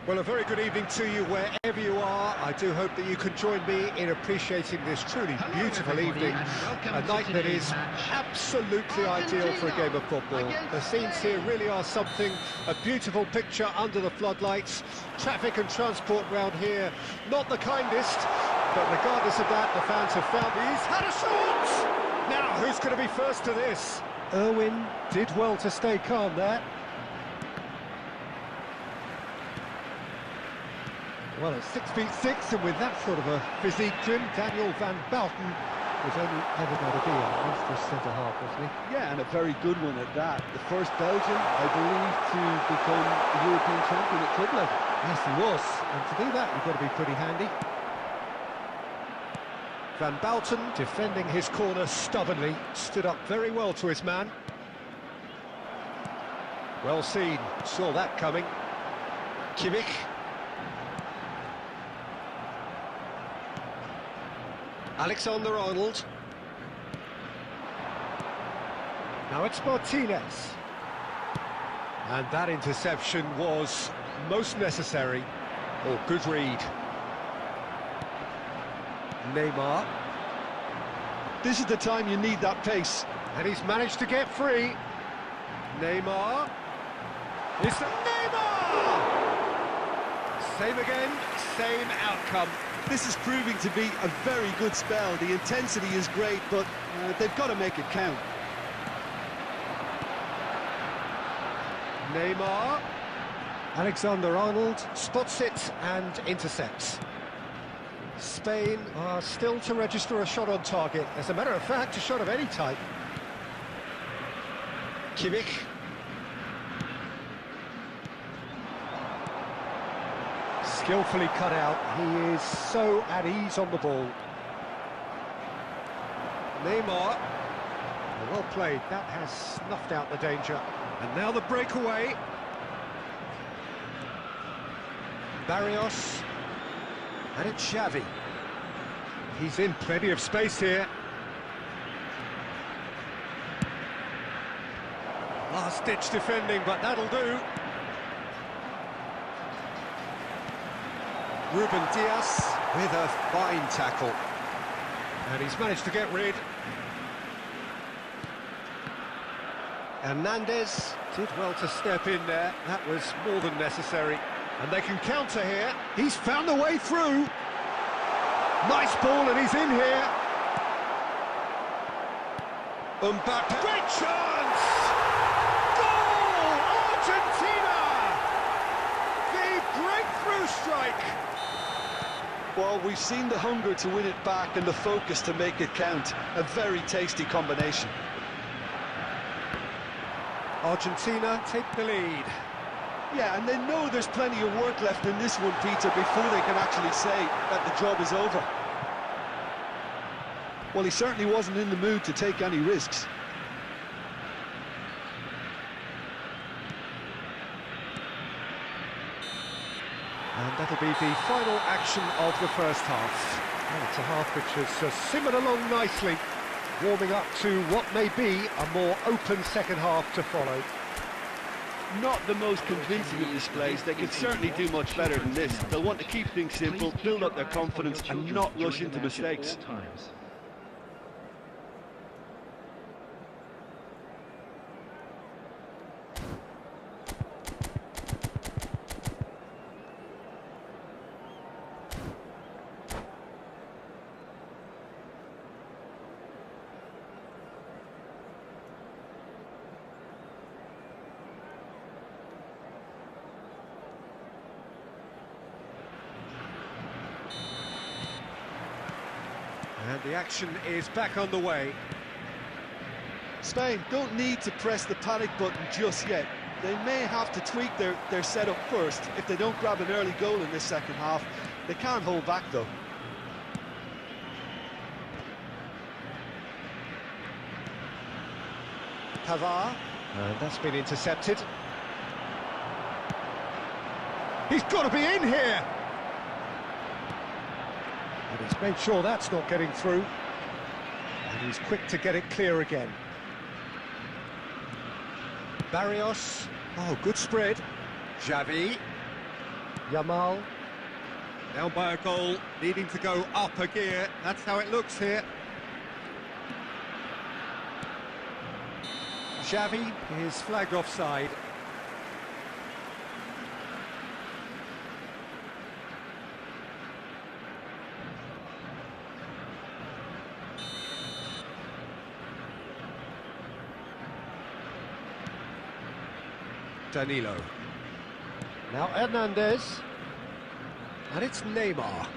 Well, a very good evening to you wherever you are. I do hope that you can join me in appreciating this truly beautiful evening. A night that is absolutely ideal for a game of football. The scenes here really are something, a beautiful picture under the floodlights. Traffic and transport round here, not the kindest, but regardless of that, the fans have found he's had a shot! Now, who's going to be first to this? Irwin did well to stay calm there. Well, at 6'6", and with that sort of a physique to him, Daniel Van Bouten was only ever going to be a monstrous centre-half, wasn't he? Yeah, and a very good one at that. The first Belgian, I believe, to become a European champion at club level. Yes, he was. And to do that, you've got to be pretty handy. Van Bouten, defending his corner stubbornly, stood up very well to his man. Well seen, saw that coming. Kimmich. Alexander-Arnold. Now it's Martinez. And that interception was most necessary. Oh, good read. Neymar. This is the time you need that pace. And he's managed to get free. Neymar. It's Neymar! Same again, same outcome. This is proving to be a very good spell. The intensity is great, but they've got to make it count. Neymar. Alexander-Arnold spots it and intercepts. Spain are still to register a shot on target. As a matter of fact, a shot of any type. Kimmich. Skillfully cut out. He is so at ease on the ball. Neymar. Well played. That has snuffed out the danger. And now the breakaway. Barrios. And it's Xavi. He's in plenty of space here. Last-ditch defending, but that'll do. Ruben Diaz with a fine tackle. And he's managed to get rid. Hernandez did well to step in there. That was more than necessary. And they can counter here. He's found a way through. Nice ball, and he's in here. Mbappe. Great chance! Goal! Argentina! The breakthrough strike. Well, we've seen the hunger to win it back and the focus to make it count. A very tasty combination. Argentina take the lead. Yeah, and they know there's plenty of work left in this one, Peter, before they can actually say that the job is over. Well, he certainly wasn't in the mood to take any risks. And that'll be the final action of the first half. And it's a half which has simmered along nicely, warming up to what may be a more open second half to follow. Not the most convincing of displays. They can certainly do much better than this. They'll want to keep things simple, build up their confidence and not rush into mistakes. And the action is back on the way. Spain don't need to press the panic button just yet. They may have to tweak their setup first. If they don't grab an early goal in this second half, they can't hold back though. Pavard, and that's been intercepted. He's got to be in here! And he's made sure that's not getting through. And he's quick to get it clear again. Barrios. Oh, good spread. Xavi. Yamal. Down by a goal, needing to go up a gear. That's how it looks here. Xavi is flagged offside. Danilo. Now Hernandez. And it's Neymar.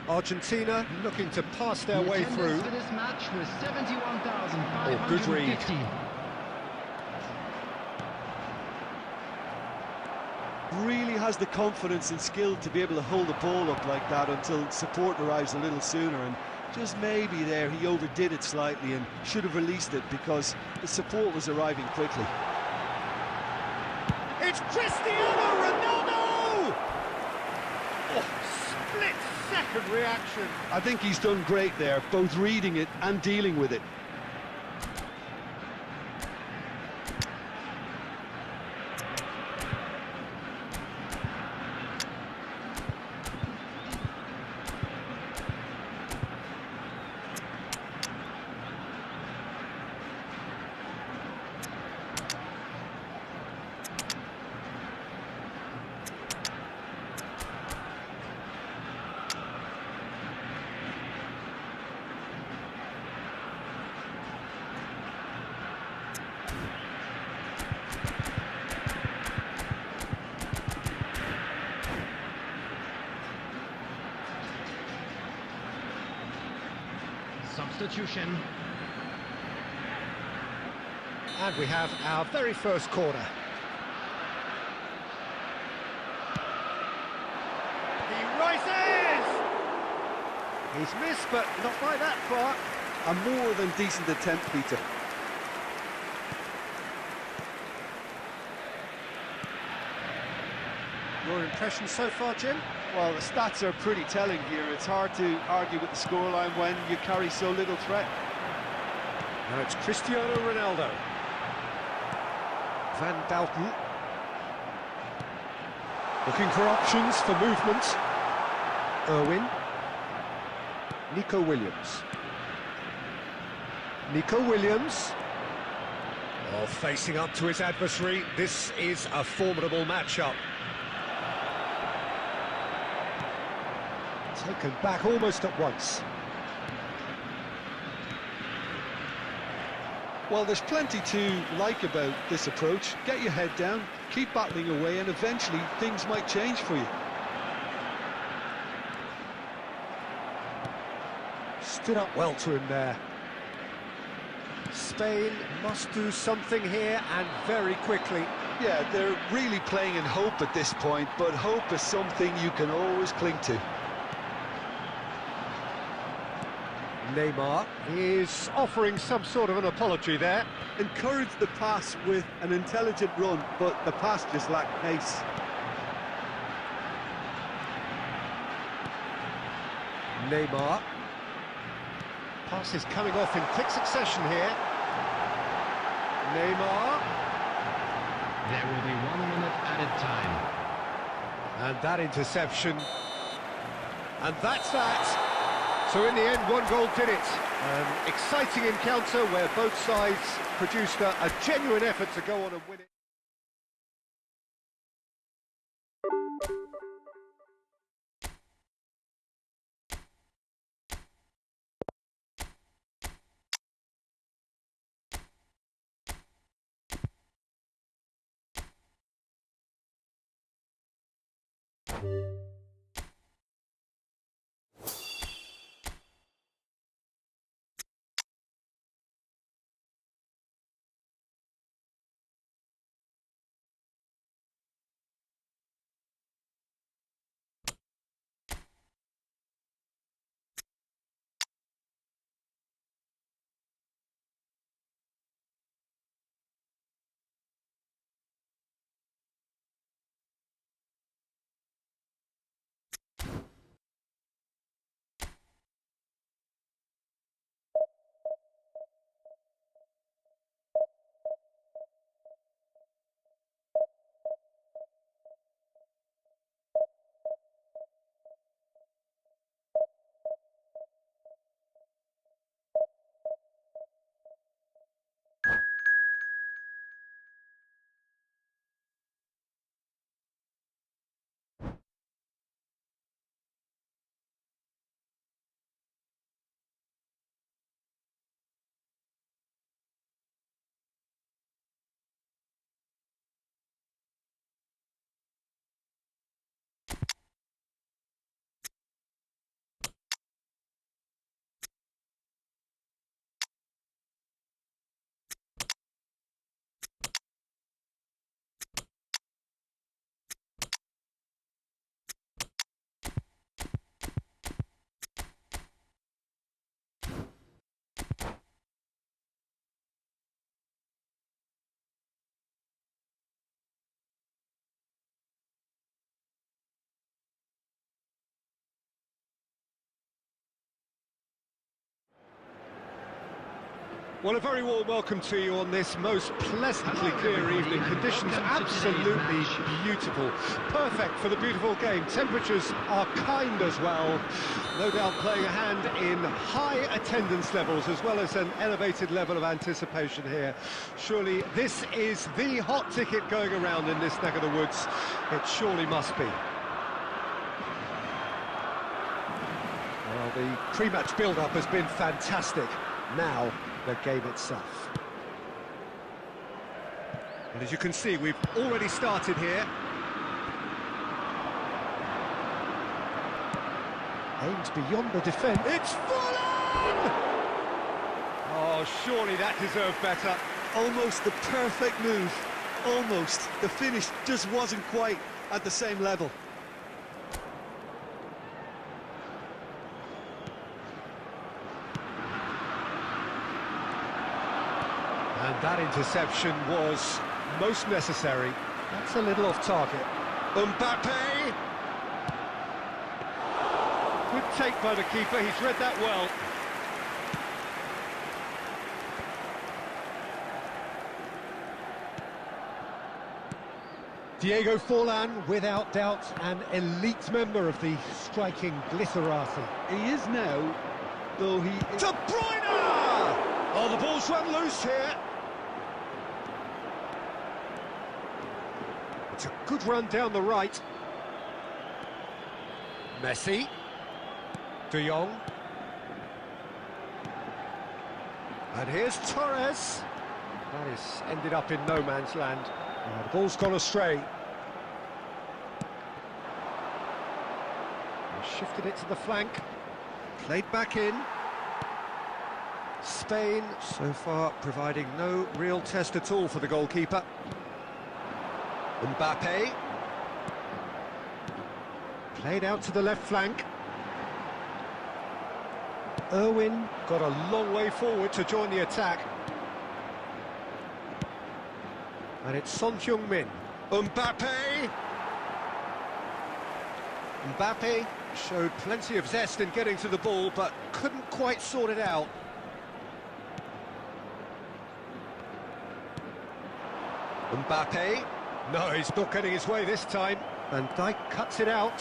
Argentina looking to pass their way through. For this match was 71,550. Oh, good read. Really has the confidence and skill to be able to hold the ball up like that until support arrives a little sooner, and just maybe there he overdid it slightly and should have released it because the support was arriving quickly. It's Cristiano Ronaldo! Oh, split-second reaction. I think he's done great there, both reading it and dealing with it. substitution. And we have our very first corner. He rises! He's missed, but not by that far. A more than decent attempt, Peter. Your impression so far, Jim? Well, the stats are pretty telling here. It's hard to argue with the scoreline when you carry so little threat. Now it's Cristiano Ronaldo. Van Dalton. Looking for options for movement. Irwin. Nico Williams. Nico Williams. Oh, facing up to his adversary. This is a formidable matchup. Taken back almost at once. Well, there's plenty to like about this approach. Get your head down, keep battling away, and eventually things might change for you. Stood up well to him there. Spain must do something here, and very quickly. Yeah, they're really playing in hope at this point, but hope is something you can always cling to. Neymar is offering some sort of an apology there. Encouraged the pass with an intelligent run, but the pass just lacked pace. Neymar. Pass is coming off in quick succession here. Neymar. There will be 1 minute added time. And that interception. And that's that. So in the end, 1 goal did it. An exciting encounter where both sides produced a genuine effort to go on and win it. Well, a very warm welcome to you on this most pleasantly clear evening. Conditions absolutely beautiful. Perfect for the beautiful game. Temperatures are kind as well. No doubt playing a hand in high attendance levels as well as an elevated level of anticipation here. Surely this is the hot ticket going around in this neck of the woods. It surely must be. Well, the pre-match build-up has been fantastic. Now, the game itself. And as you can see, we've already started here. Aimed beyond the defence. It's fallen! surely that deserved better. Almost the perfect move. Almost. The finish just wasn't quite at the same level. And that interception was most necessary. That's a little off target. Mbappe! Good take by the keeper, he's read that well. Diego Forlan, without doubt, an elite member of the striking glitterati. He is now, though he... De Bruyne! Oh, the ball's run loose here. It's a good run down the right. Messi. De Jong. And here's Torres. That is ended up in no man's land. The ball's gone astray. They shifted it to the flank. Played back in. Spain, so far, providing no real test at all for the goalkeeper. Mbappe. Played out to the left flank. Irwin got a long way forward to join the attack. And it's Son Heung-min. Mbappe! Mbappe showed plenty of zest in getting to the ball, but couldn't quite sort it out. Mbappe. No, he's not getting his way this time. Van Dijk cuts it out.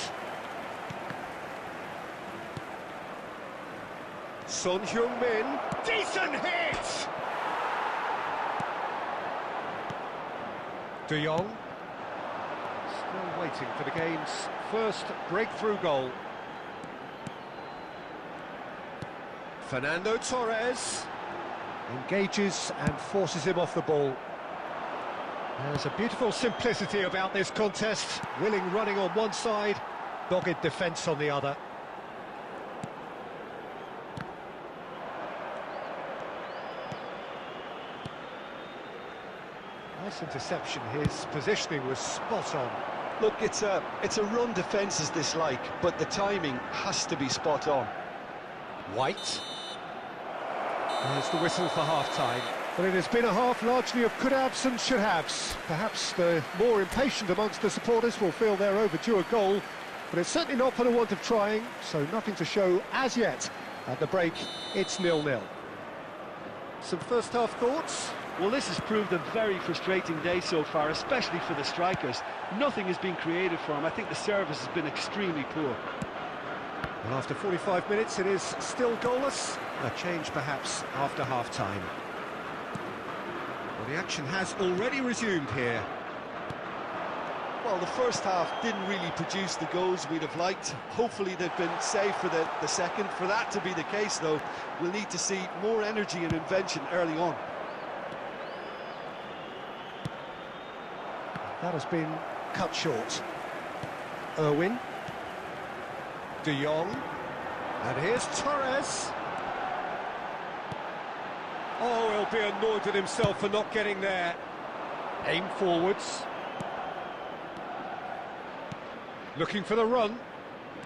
Son Heung-min. Decent hit! De Jong. Still waiting for the game's first breakthrough goal. Fernando Torres engages and forces him off the ball. There's a beautiful simplicity about this contest. Willing running on one side, dogged defence on the other. Nice interception, his positioning was spot on. Look, it's a run defence is this like, but the timing has to be spot on. White. There's the whistle for half-time. But it has been a half largely of could-haves and should-haves. Perhaps the more impatient amongst the supporters will feel they're overdue a goal, but it's certainly not for the want of trying, so nothing to show as yet. At the break, it's 0-0. Some first-half thoughts? Well, this has proved a very frustrating day so far, especially for the strikers. Nothing has been created for them. I think the service has been extremely poor. And after 45 minutes, it is still goalless. A change, perhaps, after half-time. Well, the action has already resumed here. Well, the first half didn't really produce the goals we'd have liked. Hopefully they've been saved for the second. For that to be the case, though, we'll need to see more energy and invention early on. That has been cut short. Irwin. De Jong. And here's Torres. Oh, he'll be annoyed with himself for not getting there. Aim forwards. Looking for the run.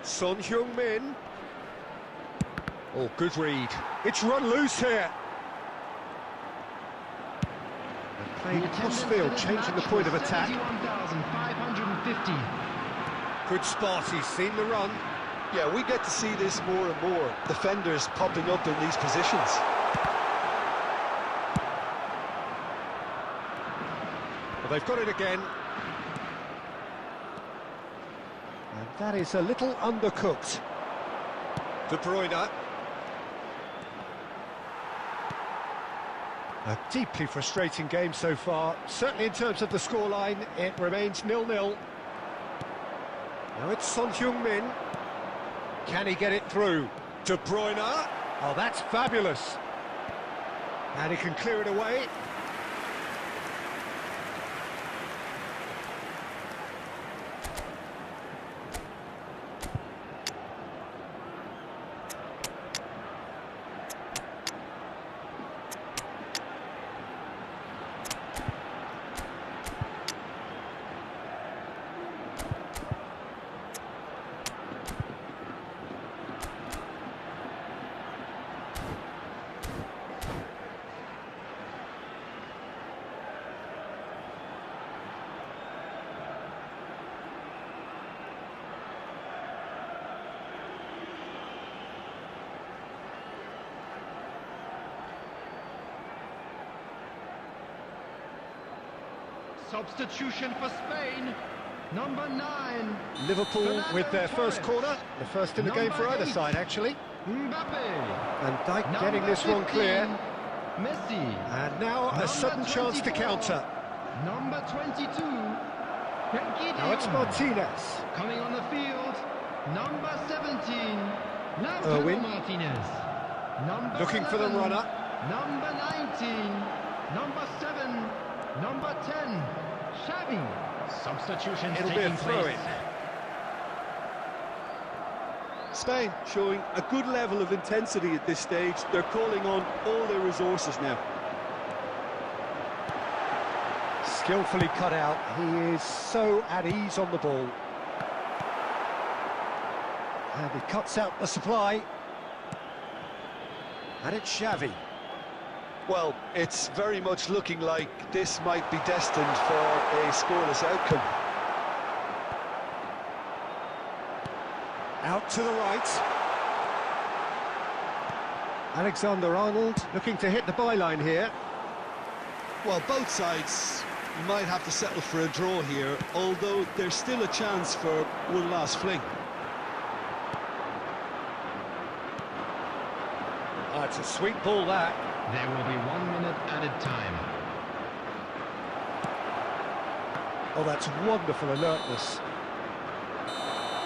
Son Heung-min. Oh, good read. It's run loose here. Playing cross-field, changing the point of attack. Good spot, he's seen the run. Yeah, we get to see this more and more. Defenders popping up in these positions. Well, they've got it again. And that is a little undercooked. De Bruyne. A deeply frustrating game so far. Certainly in terms of the scoreline, it remains 0-0. Now it's Son Heung-min. Can he get it through? De Bruyne. Oh, that's fabulous. And he can clear it away. Substitution for Spain. Number 9. Liverpool with their first corner, the first in the game for either side, actually. Mbappe. And Dijk getting this one clear. Messi. And now a sudden chance to counter. Number 22. Frenkie de Now it's Jong. Martinez. Coming on the field. Number 17. Irwin. Martinez. Number Looking for the 11. runner. Number 19. Number 7. Number 10. Xavi. Substitutions It'll be a taking throw-in. place. Spain showing a good level of intensity at this stage. They're calling on all their resources now. Skillfully cut out. He is so at ease on the ball. And he cuts out the supply. And it's Xavi. Well, it's very much looking like this might be destined for a scoreless outcome. Out to the right. Alexander-Arnold looking to hit the byline here. Well, both sides might have to settle for a draw here, although there's still a chance for one last fling. Oh, it's a sweet ball, that. There will be 1 minute added time. Oh, that's wonderful alertness.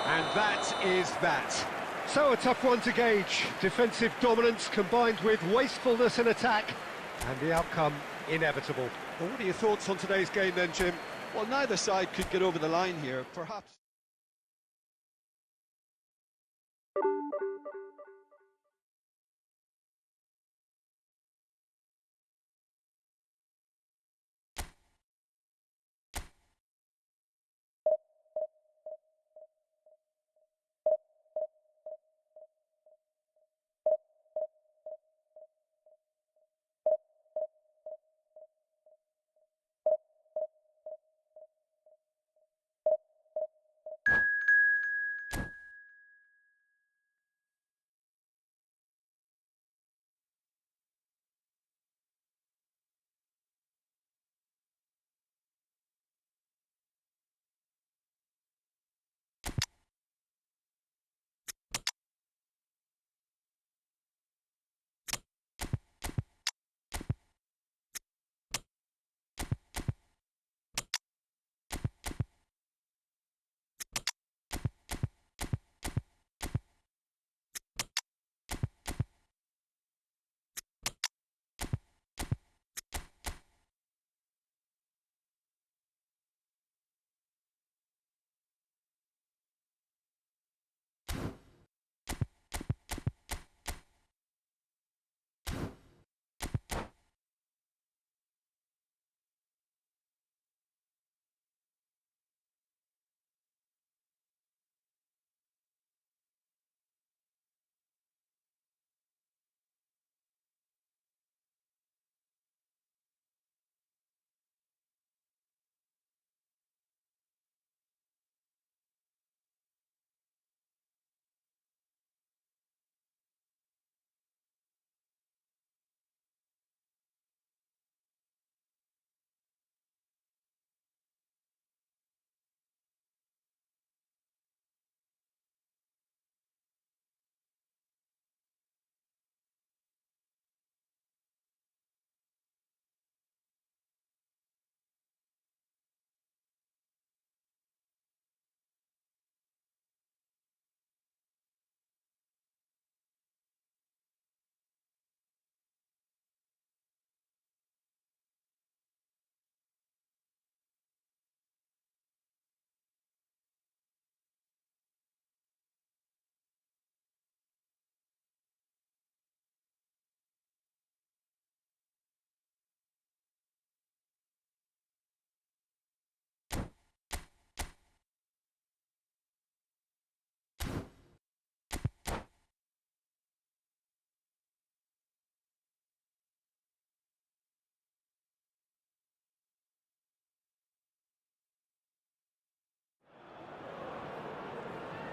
And that is that. So a tough one to gauge. Defensive dominance combined with wastefulness in attack. And the outcome inevitable. Well, what are your thoughts on today's game then, Jim? Well, neither side could get over the line here, perhaps.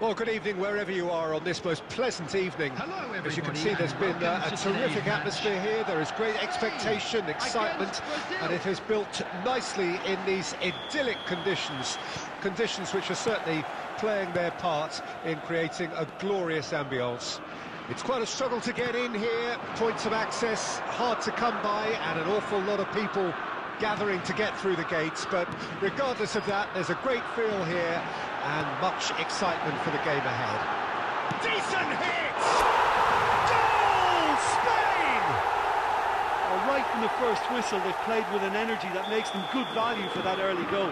Well, good evening wherever you are on this most pleasant evening. Hello, everybody. As you can see, there's been a terrific atmosphere here. There is great expectation, excitement, and it has built nicely in these idyllic conditions. Conditions which are certainly playing their part in creating a glorious ambience. It's quite a struggle to get in here, points of access hard to come by, and an awful lot of people gathering to get through the gates, but regardless of that, there's a great feel here and much excitement for the game ahead. Decent hit! Goal! Spain! Well, right from the first whistle, they've played with an energy that makes them good value for that early goal.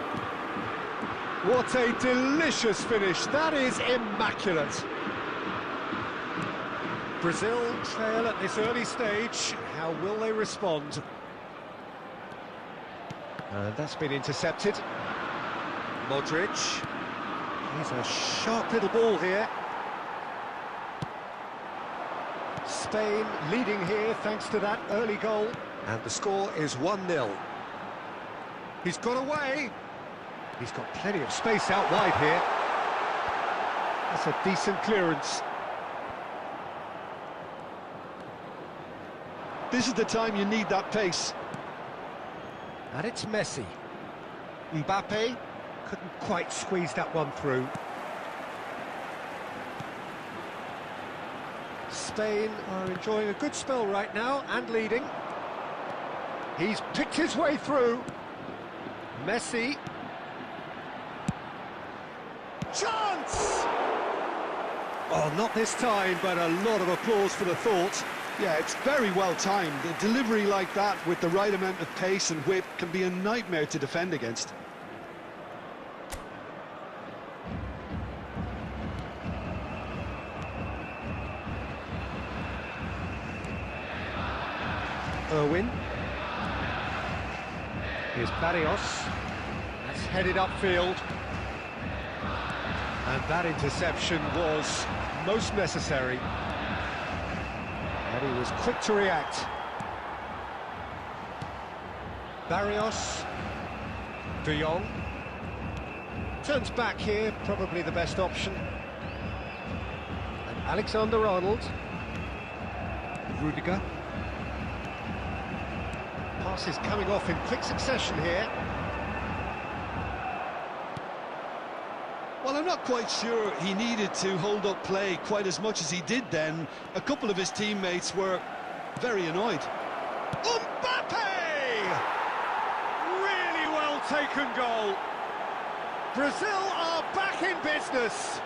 What a delicious finish. That is immaculate. Brazil trail at this early stage. How will they respond? And that's been intercepted. Modric. He's a sharp little ball here. Spain leading here thanks to that early goal. And the score is 1-0. He's got away. He's got plenty of space out wide here. That's a decent clearance. This is the time you need that pace. And it's Messi. Mbappe couldn't quite squeeze that one through. Spain are enjoying a good spell right now and leading. He's picked his way through. Messi. Chance! Oh, not this time, but a lot of applause for the thought. Yeah, it's very well timed. A delivery like that with the right amount of pace and whip can be a nightmare to defend against. Irwin. Here's Barrios. That's headed upfield. And that interception was most necessary. And he was quick to react. Barrios. De Jong. Turns back here, probably the best option. And Alexander-Arnold. Rudiger. Passes coming off in quick succession here. Well, I'm not quite sure he needed to hold up play quite as much as he did then. A couple of his teammates were very annoyed. Mbappe! Really well taken goal. Brazil are back in business.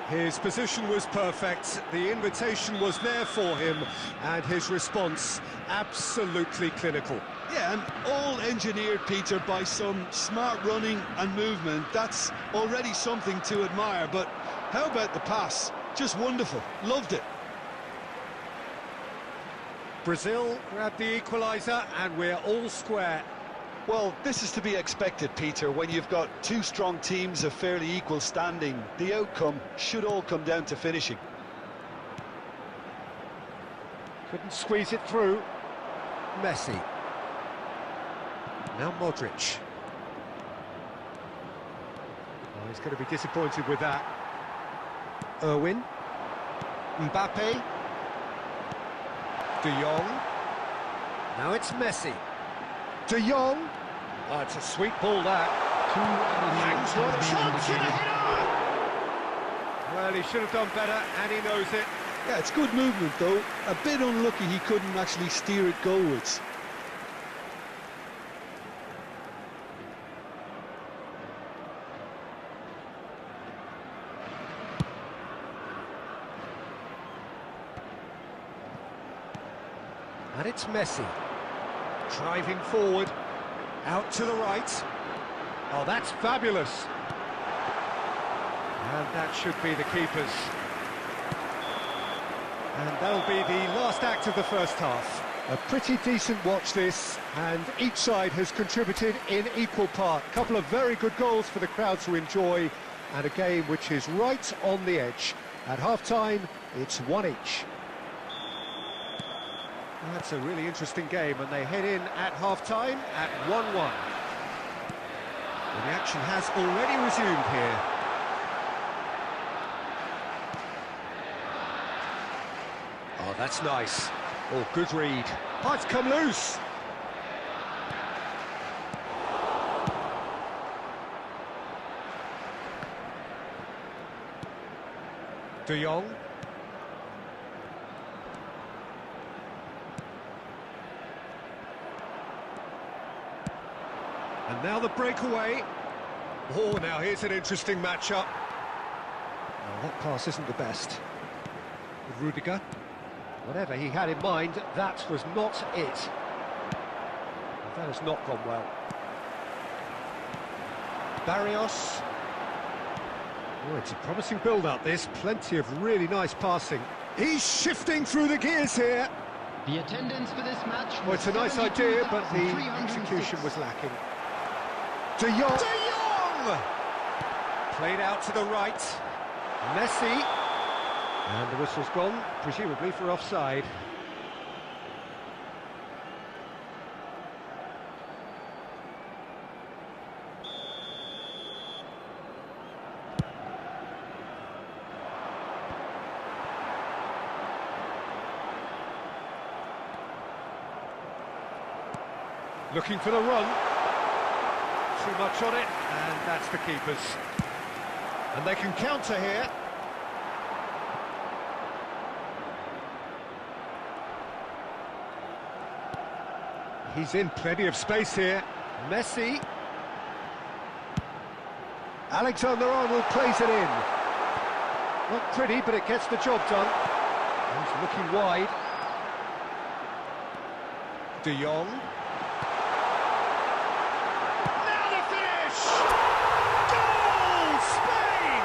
His position was perfect, the invitation was there for him, and his response absolutely clinical. Yeah, and all engineered, Peter, by some smart running and movement. That's already something to admire, but how about the pass? Just wonderful, loved it. Brazil grabbed the equaliser, and we're all square. Well, this is to be expected, Peter, when you've got two strong teams of fairly equal standing. The outcome should all come down to finishing. Couldn't squeeze it through. Messi. Now Modric. Oh, he's going to be disappointed with that. Irwin. Mbappe. De Jong. Now it's Messi. De Jong. Oh, it's a sweet ball, that. Hangs one chance and a header! Well, he should have done better, and he knows it. Yeah, it's good movement, though. A bit unlucky he couldn't actually steer it goalwards. And it's Messi. Driving forward, out to the right. Oh, that's fabulous. And that should be the keepers. And that'll be the last act of the first half. A pretty decent watch this, and each side has contributed in equal part. A couple of very good goals for the crowd to enjoy, and a game which is right on the edge. At half-time, it's 1 each. That's a really interesting game, and they head in at half-time at 1-1. And the action has already resumed here. That's nice. Oh, good read. Oh, it's come loose. De Jong. And now the breakaway. Oh, now here's an interesting matchup. Oh, that pass isn't the best. Rudiger. Whatever he had in mind, that was not it. That has not gone well. Barrios. Oh, it's a promising build-up, this. Plenty of really nice passing. He's shifting through the gears here. The attendance for this match was Well, it's a nice idea, but the execution was lacking. De Jong! De Jong! Played out to the right. Messi. And the whistle's gone, presumably for offside. Looking for the run. Too much on it, and that's the keepers. And they can counter here. He's in plenty of space here. Messi. Alexander-Arnold plays it in. Not pretty, but it gets the job done. He's looking wide. De Jong. Now the finish! Goal! Spain!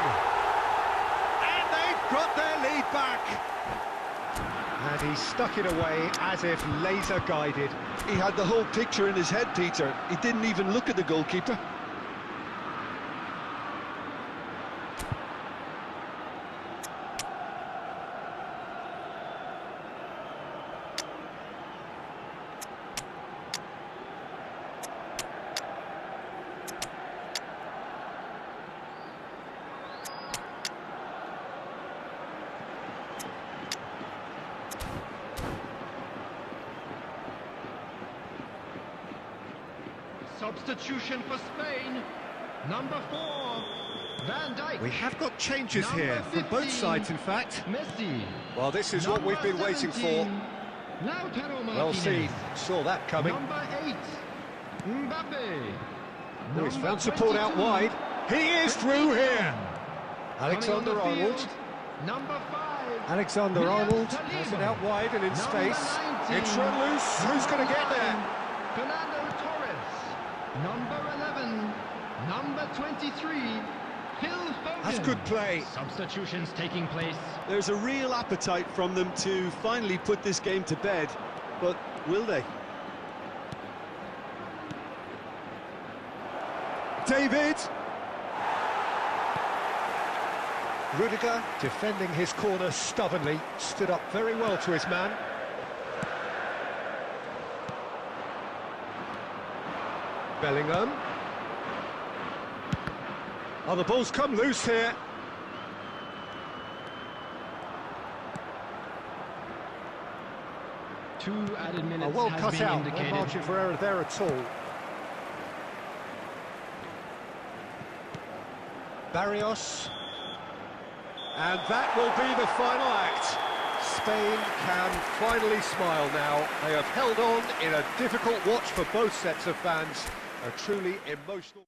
And they've got their lead back. And he stuck it away as if laser guided. He had the whole picture in his head, Peter. He didn't even look at the goalkeeper. Substitution for Spain. Number 4, Van Dijk. We have got changes here from both sides, in fact. Messi. Well, this is what we've been waiting for. Lautaro Martinez. Well seen, saw that coming. Number 8, Mbappe. Oh, he's found support out wide. He is through here. Alexander-Arnold. Number 5. Alexander-Arnold has it out wide and in space. It's run loose. Who's going to get there? Fernando Torres. Number 11. Number 23. Phil Foden. That's good play. Substitutions taking place. There's a real appetite from them to finally put this game to bed, but will they? David. Rudiger, defending his corner stubbornly, stood up very well to his man. Bellingham. Oh, the ball's come loose here. Two added Oh, minutes well has cut been out, no indicated. margin for error there at all. Barrios. And that will be the final act. Spain can finally smile now. They have held on in a difficult watch for both sets of fans. A truly emotional...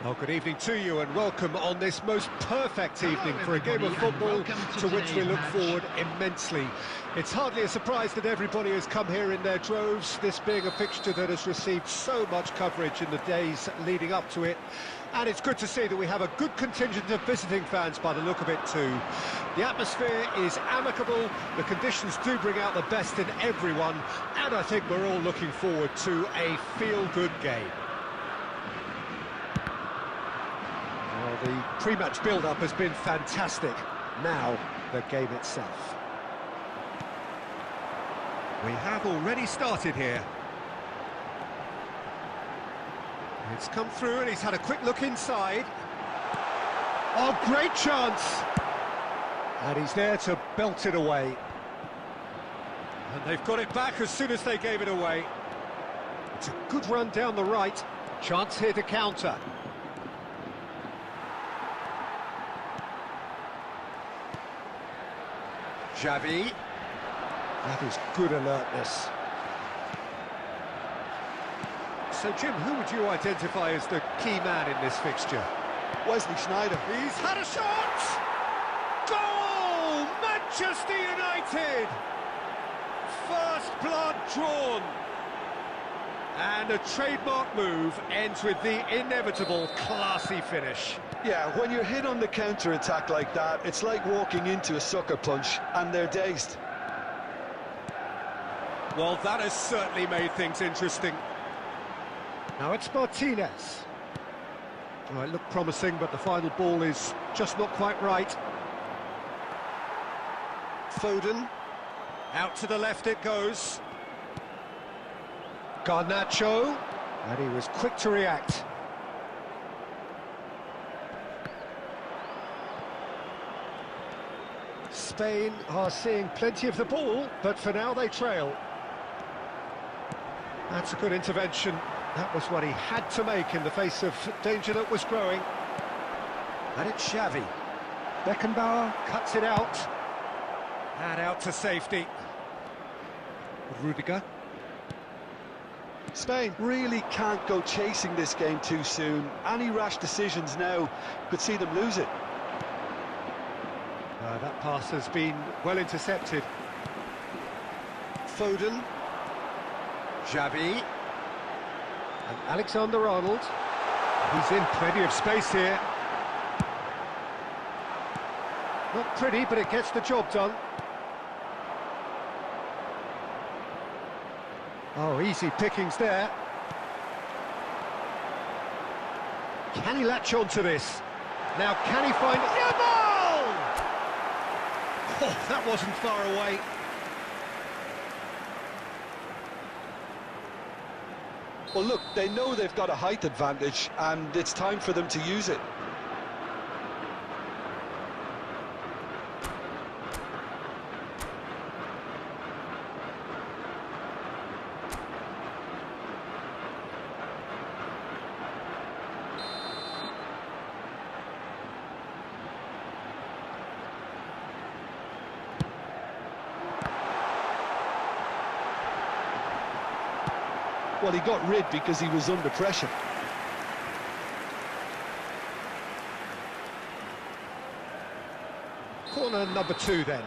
Oh, good evening to you and welcome on this most perfect evening for a game of football to which we look forward immensely. It's hardly a surprise that everybody has come here in their droves, this being a fixture that has received so much coverage in the days leading up to it. And it's good to see that we have a good contingent of visiting fans by the look of it too. The atmosphere is amicable, the conditions do bring out the best in everyone, and I think we're all looking forward to a feel-good game. Well, the pre-match build-up has been fantastic. Now, the game itself. We have already started here. It's come through and he's had a quick look inside. Oh, great chance! And he's there to belt it away. And they've got it back as soon as they gave it away. It's a good run down the right. Chance here to counter. Xavi. That is good alertness. So, Jim, who would you identify as the key man in this fixture? Wesley Sneijder. He's had a shot! Goal! Manchester United! First blood drawn. And a trademark move ends with the inevitable classy finish. Yeah, when you're hit on the counter-attack like that, it's like walking into a sucker punch, and they're dazed. Well, that has certainly made things interesting. Now it's Martinez. Oh, it looked promising, but the final ball is just not quite right. Foden. Out to the left it goes. Garnacho. And he was quick to react. Spain are seeing plenty of the ball, but for now they trail. That's a good intervention. That was what he had to make in the face of danger that was growing. And it's Xavi. Beckenbauer cuts it out. And out to safety. Rudiger. Spain really can't go chasing this game too soon. Any rash decisions now could see them lose it. That pass has been well intercepted. Foden. Xavi. And Alexander-Arnold. He's in plenty of space here. Not pretty, but it gets the job done. Oh, easy pickings there. Can he latch on to this? Now, can he find... Yamal! Oh, that wasn't far away. Well, look, they know they've got a height advantage, and it's time for them to use it. Well, he got rid because he was under pressure. Corner number 2 then.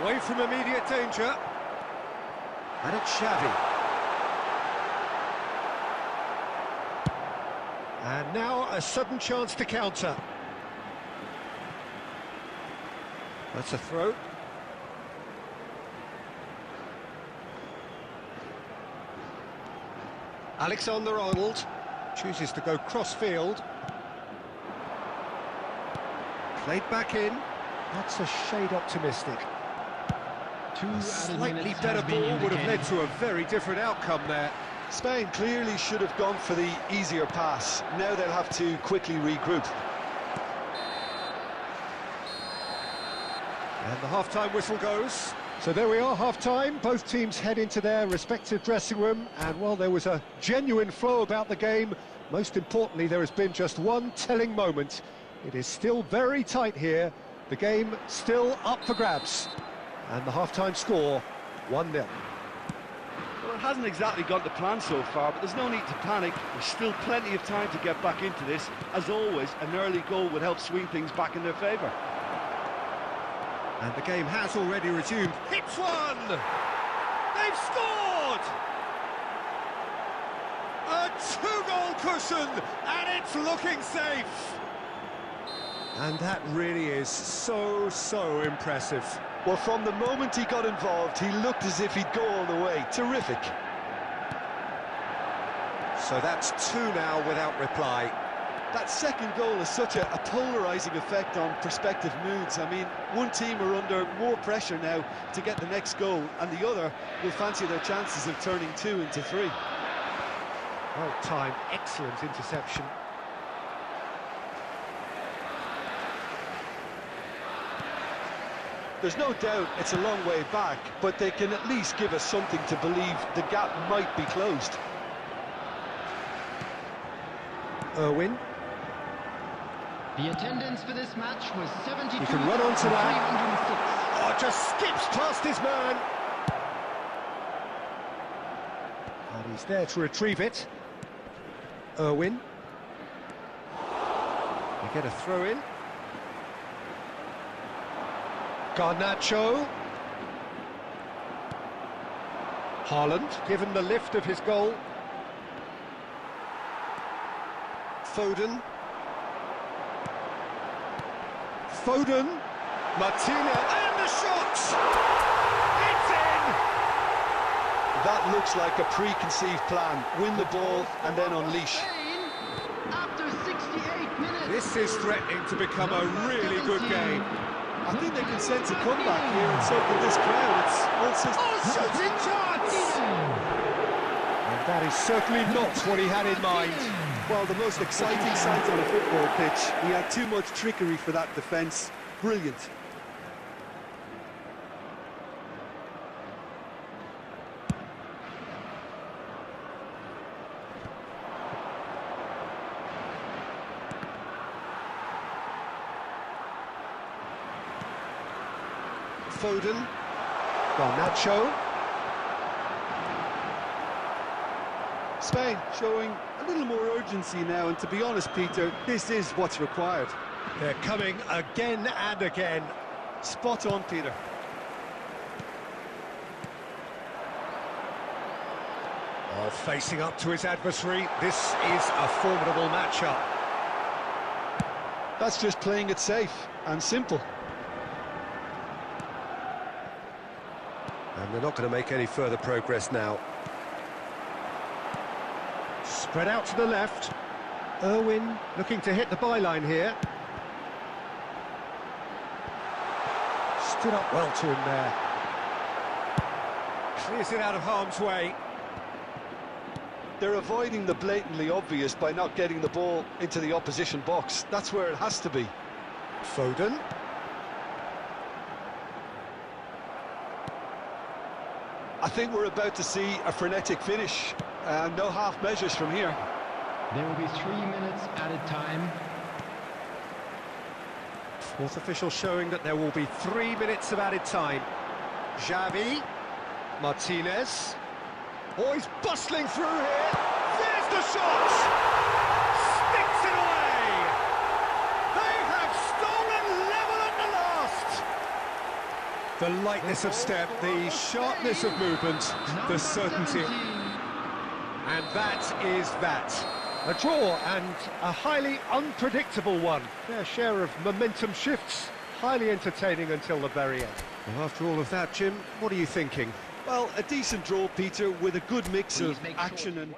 Away from immediate danger. And it's Xavi. And now a sudden chance to counter. That's a throw. Alexander-Arnold chooses to go cross-field. Played back in. That's a shade optimistic. A slightly better ball would have led to a very different outcome there. Spain clearly should have gone for the easier pass. Now they'll have to quickly regroup. And the half-time whistle goes. So there we are, half-time. Both teams head into their respective dressing room. And while there was a genuine flow about the game, most importantly, there has been just one telling moment. It is still very tight here. The game still up for grabs. And the half-time score, 1-0. Well, it hasn't exactly gone to plan so far, but there's no need to panic. There's still plenty of time to get back into this. As always, an early goal would help swing things back in their favour. And the game has already resumed. Hits one! They've scored! A two-goal cushion, and it's looking safe. And that really is so impressive. Well, from the moment he got involved, he looked as if he'd go all the way. Terrific. So that's two now without reply. That second goal has such a polarising effect on prospective moods. I mean, one team are under more pressure now to get the next goal, and the other will fancy their chances of turning 2 into 3. Well timed, excellent interception. There's no doubt it's a long way back, but they can at least give us something to believe the gap might be closed. Irwin. The attendance for this match was 72. He can run onto that. Oh, just skips past his man. And he's there to retrieve it. Irwin. They get a throw in. Garnacho. Haaland, given the lift of his goal. Foden. Martinez, and the shot! It's in! That looks like a preconceived plan. Win the ball and then unleash. After 68 minutes. This is threatening to become a really good game. I think they can sense a comeback here, and so can this crowd. It's all systems. Shooting chance! And that is certainly not what he had in mind. Well, the most exciting sight on a football pitch. He had too much trickery for that defence. Brilliant. Foden. Garnacho. Spain showing a little more urgency now, and to be honest, Peter, this is what's required. They're coming again and again. Spot on, Peter. Oh, facing up to his adversary, this is a formidable matchup. That's just playing it safe and simple. And they're not going to make any further progress now. Spread out to the left. Irwin looking to hit the byline here. Stood up well to him there. Clears it out of harm's way. They're avoiding the blatantly obvious by not getting the ball into the opposition box. That's where it has to be. Foden. I think we're about to see a frenetic finish. No half measures from here. There will be 3 minutes added time. Fourth official showing that there will be 3 minutes of added time. Xavi. Martinez. Oh, he's bustling through here. There's the shot! Sticks it away! They have stolen level at the last! The lightness of step, the sharpness of movement, the certainty. And that is that. A draw and a highly unpredictable one. Their share of momentum shifts, highly entertaining until the very end. Well, after all of that, Jim, what are you thinking? Well, a decent draw, Peter, with a good mix of action and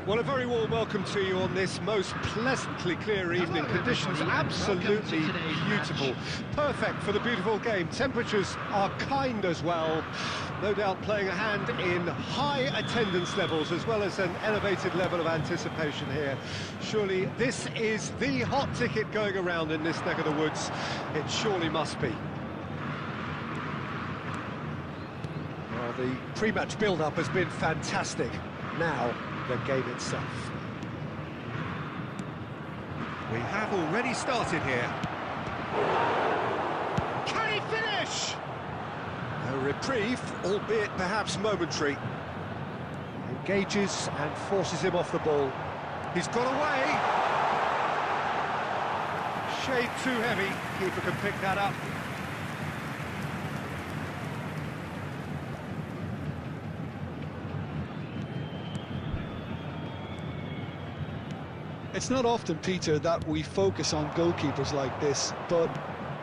Well, a very warm welcome to you on this most pleasantly clear evening. Conditions absolutely beautiful. Perfect for the beautiful game. Temperatures are kind as well. No doubt playing a hand in high attendance levels as well as an elevated level of anticipation here. Surely this is the hot ticket going around in this neck of the woods. It surely must be. Well, the pre-match build-up has been fantastic. Now, the game itself. We have already started here. Can he finish? A reprieve, albeit perhaps momentary. Engages and forces him off the ball. He's got away. Shade too heavy. Keeper can pick that up. It's not often, Peter, that we focus on goalkeepers like this, but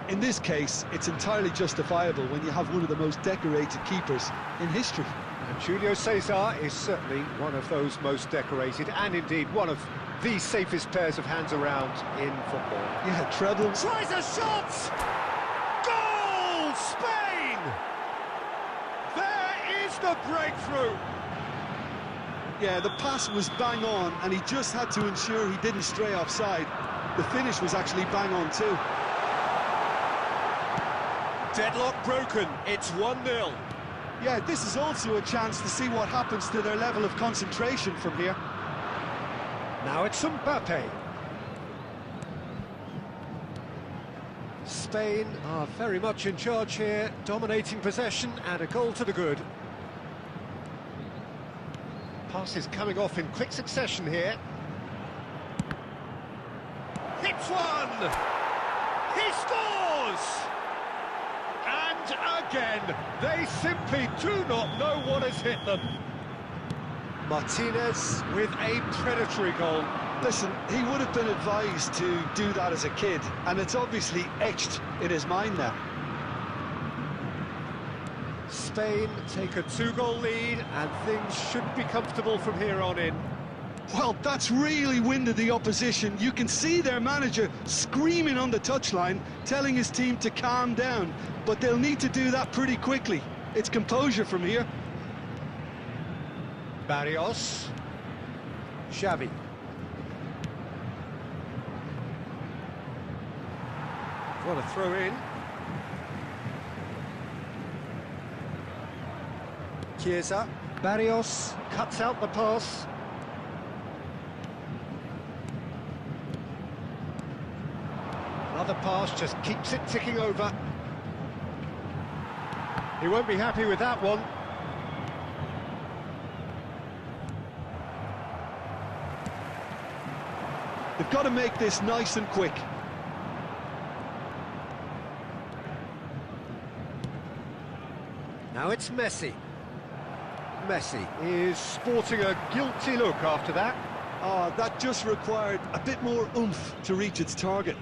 in this case, it's entirely justifiable when you have one of the most decorated keepers in history. And Julio César is certainly one of those most decorated, and indeed one of the safest pairs of hands around in football. Yeah, treble. Tries a shot! Goal! Spain! There is the breakthrough! Yeah, the pass was bang on, and he just had to ensure he didn't stray offside. The finish was actually bang on too. Deadlock broken, it's 1-0. Yeah, this is also a chance to see what happens to their level of concentration from here. Now it's Mbappe. Spain are very much in charge here, dominating possession and a goal to the good. Passes coming off in quick succession here. Hits one! He scores! And again, they simply do not know what has hit them. Martinez with a predatory goal. Listen, he would have been advised to do that as a kid, and it's obviously etched in his mind now. Spain take a 2-goal lead, and things should be comfortable from here on in. Well, that's really winded the opposition. You can see their manager screaming on the touchline, telling his team to calm down, but they'll need to do that pretty quickly. It's composure from here. Barrios. Xavi. What a throw in. Chiesa. Barrios cuts out the pass. Another pass just keeps it ticking over. He won't be happy with that one. They've got to make this nice and quick. Now it's Messi. Messi is sporting a guilty look after that. That just required a bit more oomph to reach its target.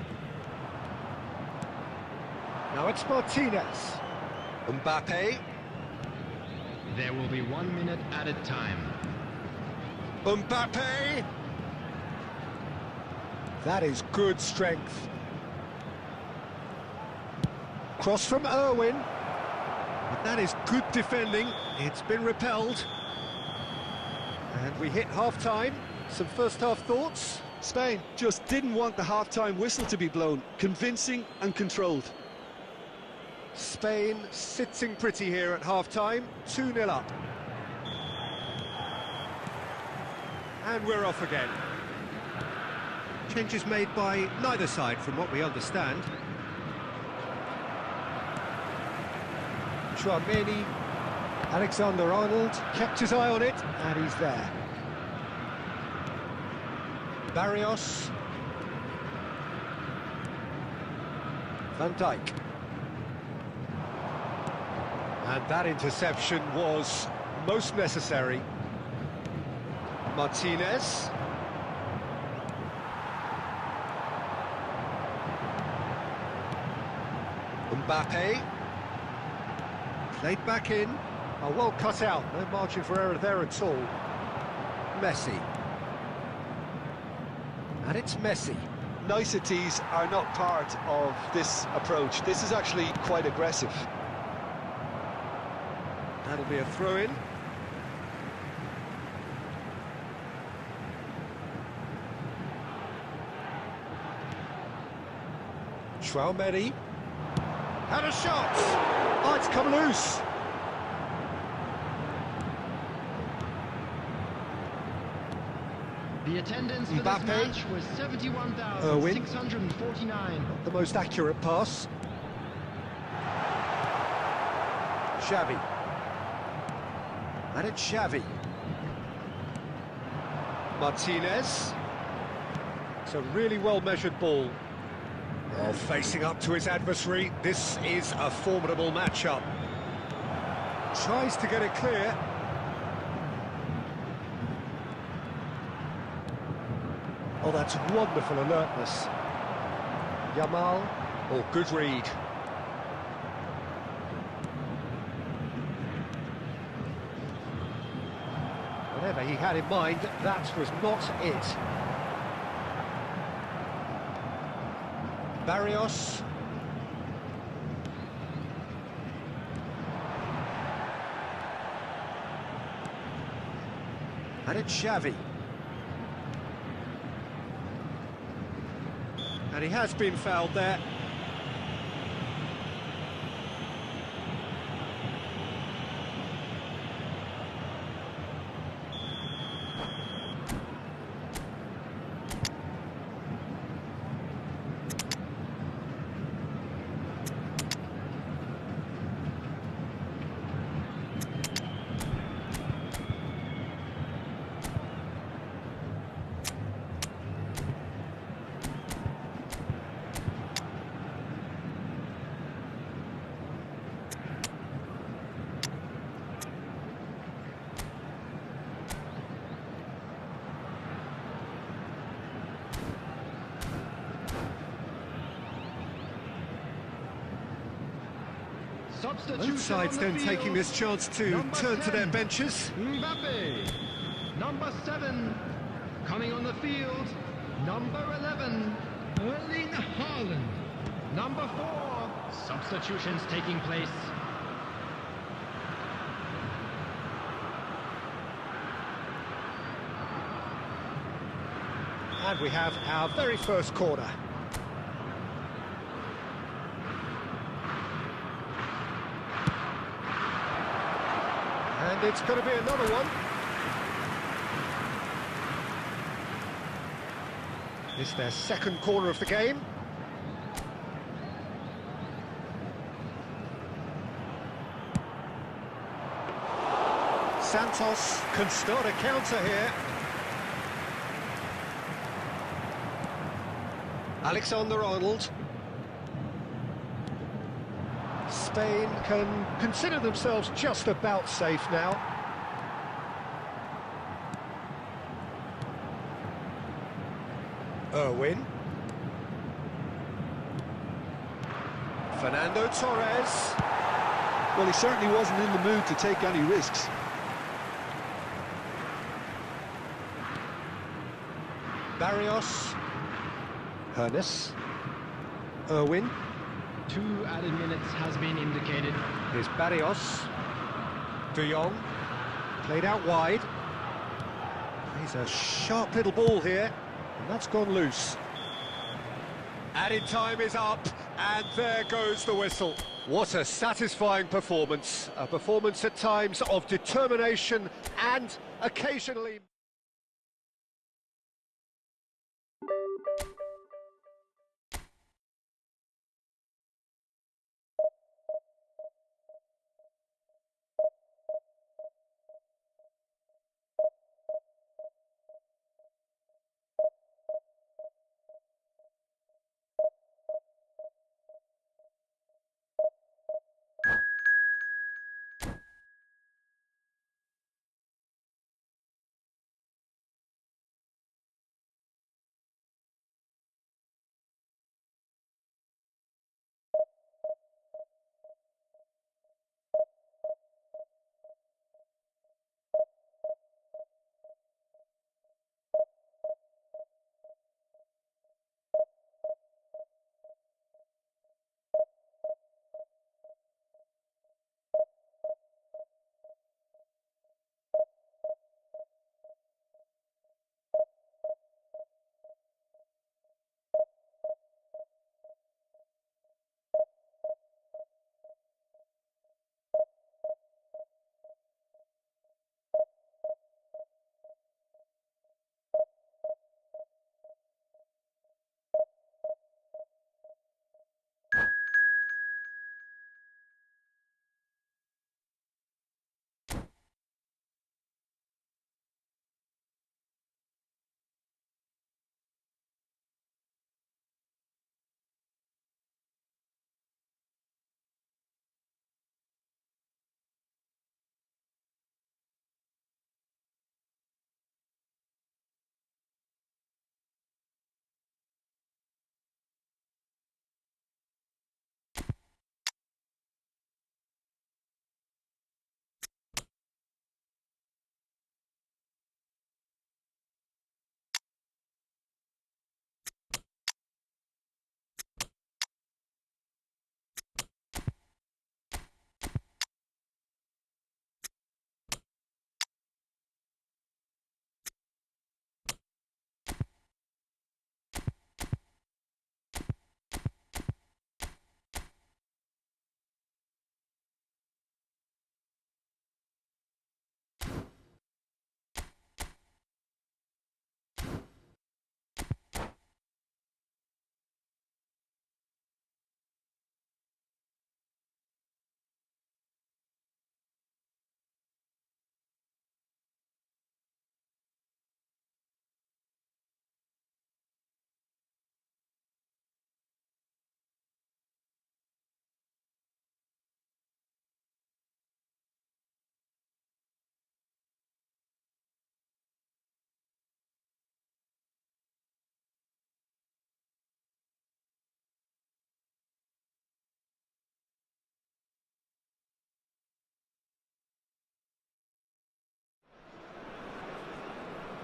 Now it's Martinez. Mbappe. There will be 1 minute added time. Mbappe. That is good strength. Cross from Irwin. But that is good defending. It's been repelled. And we hit half-time. Some first-half thoughts? Spain just didn't want the half-time whistle to be blown. Convincing and controlled. Spain sitting pretty here at half-time. 2-0 up. And we're off again. Changes made by neither side, from what we understand. Chouameni, Alexander-Arnold kept his eye on it, and he's there. Barrios. Van Dijk. And that interception was most necessary. Martinez. Mbappe. Played back in. Oh, well cut out. No margin for error there at all. Messi. And it's Messi. Niceties are not part of this approach. This is actually quite aggressive. That'll be a throw-in. Chouameni. Had a shot! Oh, it's come loose. The attendance for Mbappe. this match was 71,649. The most accurate pass. Xavi. And it's Xavi. Martinez. It's a really well-measured ball. Oh, facing up to his adversary, this is a formidable matchup. Tries to get it clear. Oh, that's wonderful alertness. Yamal. Oh, good read. Whatever he had in mind, that was not it. Barrios. And it's Xavi. And he has been fouled there. Both sides then taking this chance to turn to their benches. Mbappe. Number 7. Coming on the field. Number 11. Erling Haaland. Number 4. Substitutions taking place. And we have our very first corner. And it's going to be another one. It's their second corner of the game. Santos can start a counter here. Alexander-Arnold. Spain can consider themselves just about safe now. Irwin. Fernando Torres. Well, he certainly wasn't in the mood to take any risks. Barrios. Hernes. Irwin. 2 added minutes has been indicated. Here's Barrios. De Jong. Played out wide. He's a sharp little ball here, and that's gone loose. Added time is up, and there goes the whistle. What a satisfying performance. A performance at times of determination and occasionally...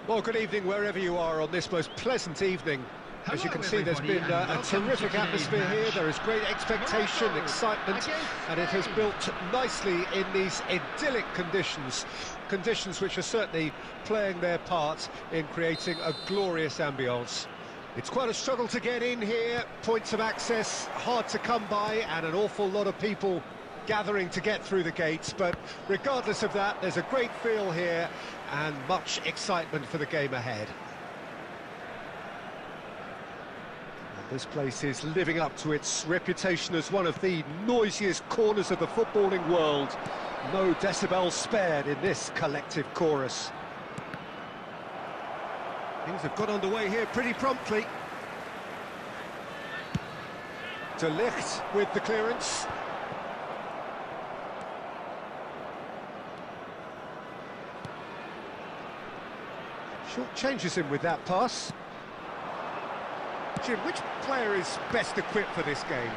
Well, good evening wherever you are on this most pleasant evening. As you can see, there's been a terrific atmosphere here. There is great expectation, excitement, and it has built nicely in these idyllic conditions. Conditions which are certainly playing their part in creating a glorious ambience. It's quite a struggle to get in here, points of access hard to come by, and an awful lot of people gathering to get through the gates, but regardless of that, there's a great feel here and much excitement for the game ahead. And this place is living up to its reputation as one of the noisiest corners of the footballing world. No decibels spared in this collective chorus. Things have got underway here pretty promptly. De Ligt with the clearance. Short changes him with that pass. Jim, which player is best equipped for this game?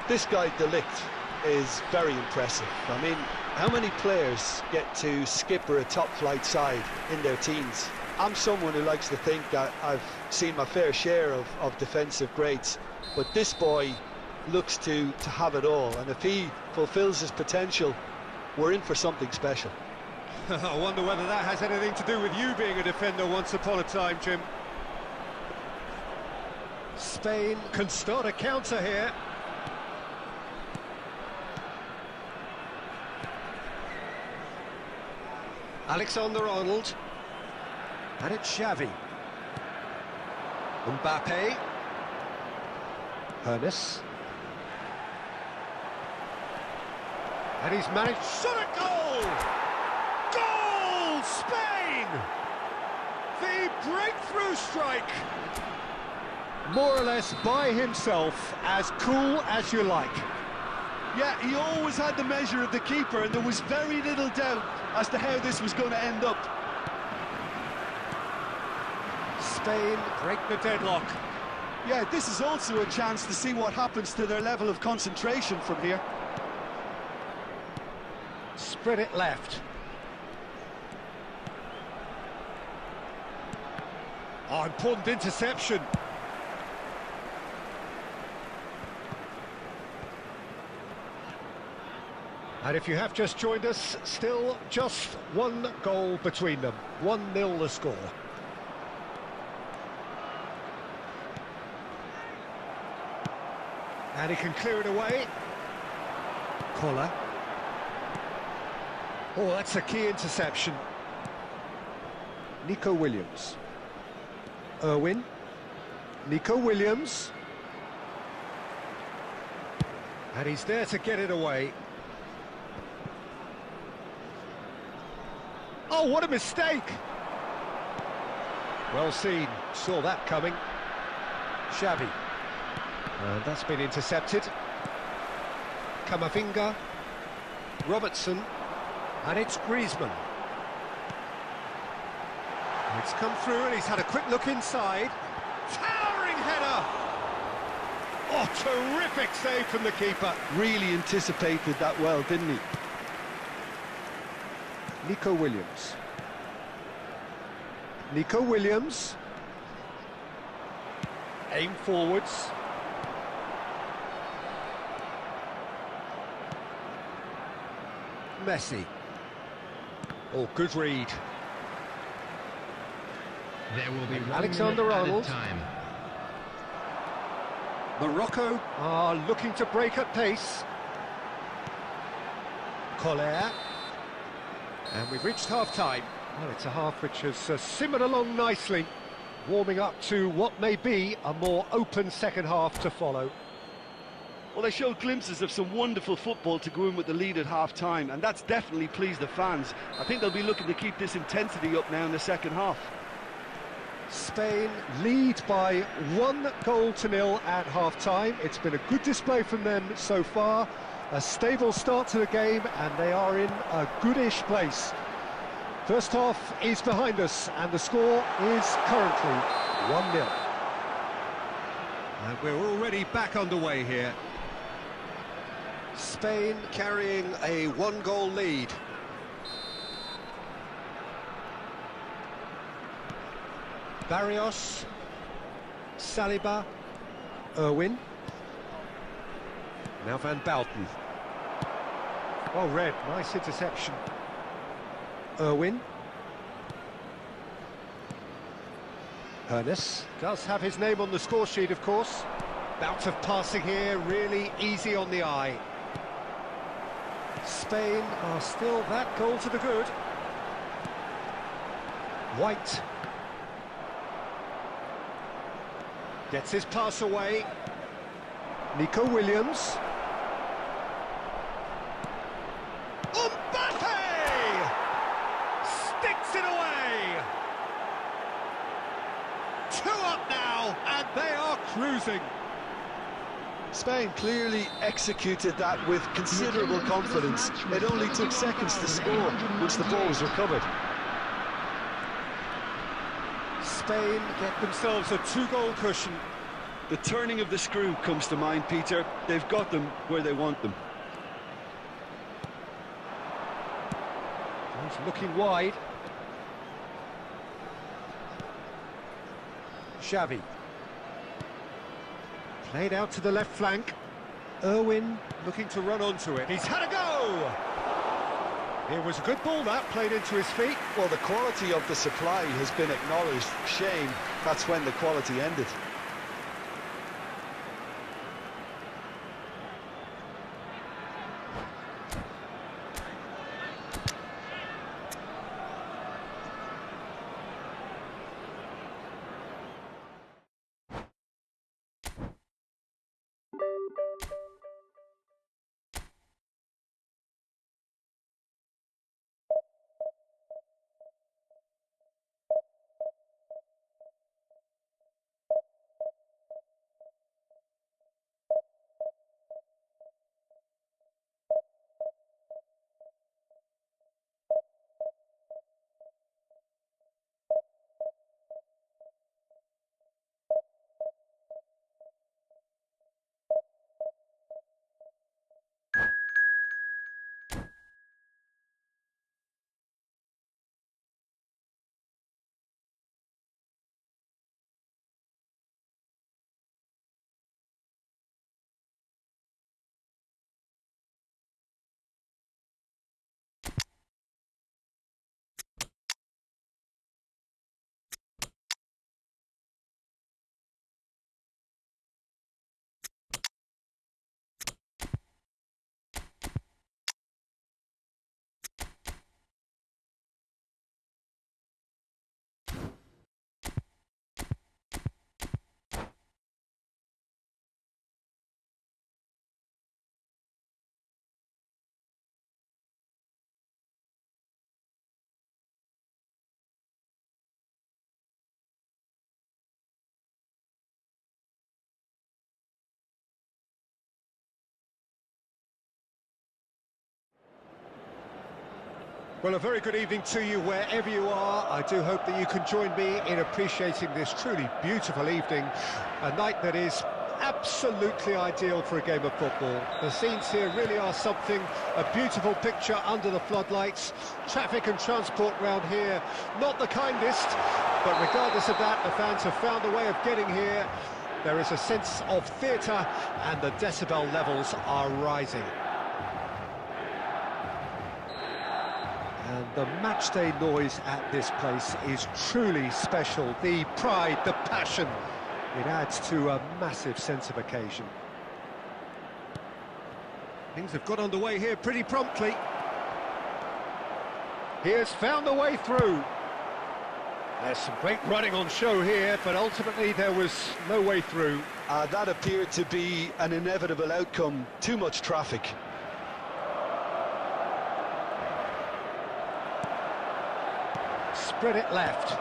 This guy, De Ligt, is very impressive. I mean, how many players get to skipper a top-flight side in their teens? I'm someone who likes to think that I've seen my fair share of defensive greats, but this boy looks to have it all, and if he fulfills his potential, we're in for something special. I wonder whether that has anything to do with you being a defender once upon a time, Jim. Spain can start a counter here. Alexander-Arnold. And it's Xavi. Mbappe. Ernest. And he's managed... Shot a goal! Goal! Spain! The breakthrough strike! More or less by himself, as cool as you like. Yeah, he always had the measure of the keeper, and there was very little doubt as to how this was going to end up. Spain break the deadlock. Yeah, this is also a chance to see what happens to their level of concentration from here. Spread it left. Oh, important interception. And if you have just joined us, still just one goal between them. 1-0 the score. And he can clear it away. Koller. Oh, that's a key interception. Nico Williams. Irwin. Nico Williams. And he's there to get it away. Oh, what a mistake! Well seen, saw that coming. Xavi. And that's been intercepted. Camavinga. Robertson. And it's Griezmann. It's come through and he's had a quick look inside. Towering header! Oh, terrific save from the keeper. Really anticipated that well, didn't he? Nico Williams. Nico Williams. Aim forwards. Messi. Oh, good read. There will be Alexander-Arnold. time. Morocco are looking to break at pace. Koller. And we've reached half-time. Well, it's a half which has simmered along nicely, warming up to what may be a more open second half to follow. Well, they showed glimpses of some wonderful football to go in with the lead at half-time, and that's definitely pleased the fans. I think they'll be looking to keep this intensity up now in the second half. Spain lead by 1-0 at half-time. It's been a good display from them so far. A stable start to the game, and they are in a goodish place. First half is behind us, and the score is currently 1-0. And we're already back underway here. Spain carrying a 1-goal lead. Barrios, Saliba, Irwin. Now Van Bouten. Well read, nice interception. Irwin. Ernest does have his name on the score sheet, of course. Bout of passing here, really easy on the eye. Spain are still that goal to the good. White. Gets his pass away. Nico Williams. Mbappe! Sticks it away! 2 up now, and they are cruising. Spain clearly executed that with considerable confidence. It only took seconds to score once the ball was recovered. Spain get themselves a 2-goal cushion. The turning of the screw comes to mind, Peter. They've got them where they want them. He's looking wide. Xavi. Played out to the left flank. Irwin looking to run onto it. He's had a go! It was a good ball that, played into his feet. Well, the quality of the supply has been acknowledged. Shame that's when the quality ended. Well, a very good evening to you wherever you are. I do hope that you can join me in appreciating this truly beautiful evening, a night that is absolutely ideal for a game of football. The scenes here really are something, a beautiful picture under the floodlights. Traffic and transport round here, not the kindest, but regardless of that, the fans have found a way of getting here. There is a sense of theatre and the decibel levels are rising. And the matchday noise at this place is truly special. The pride, the passion, it adds to a massive sense of occasion. Things have got underway here pretty promptly. He has found a way through. There's some great running on show here, but ultimately there was no way through. That appeared to be an inevitable outcome. Too much traffic. Spread it left.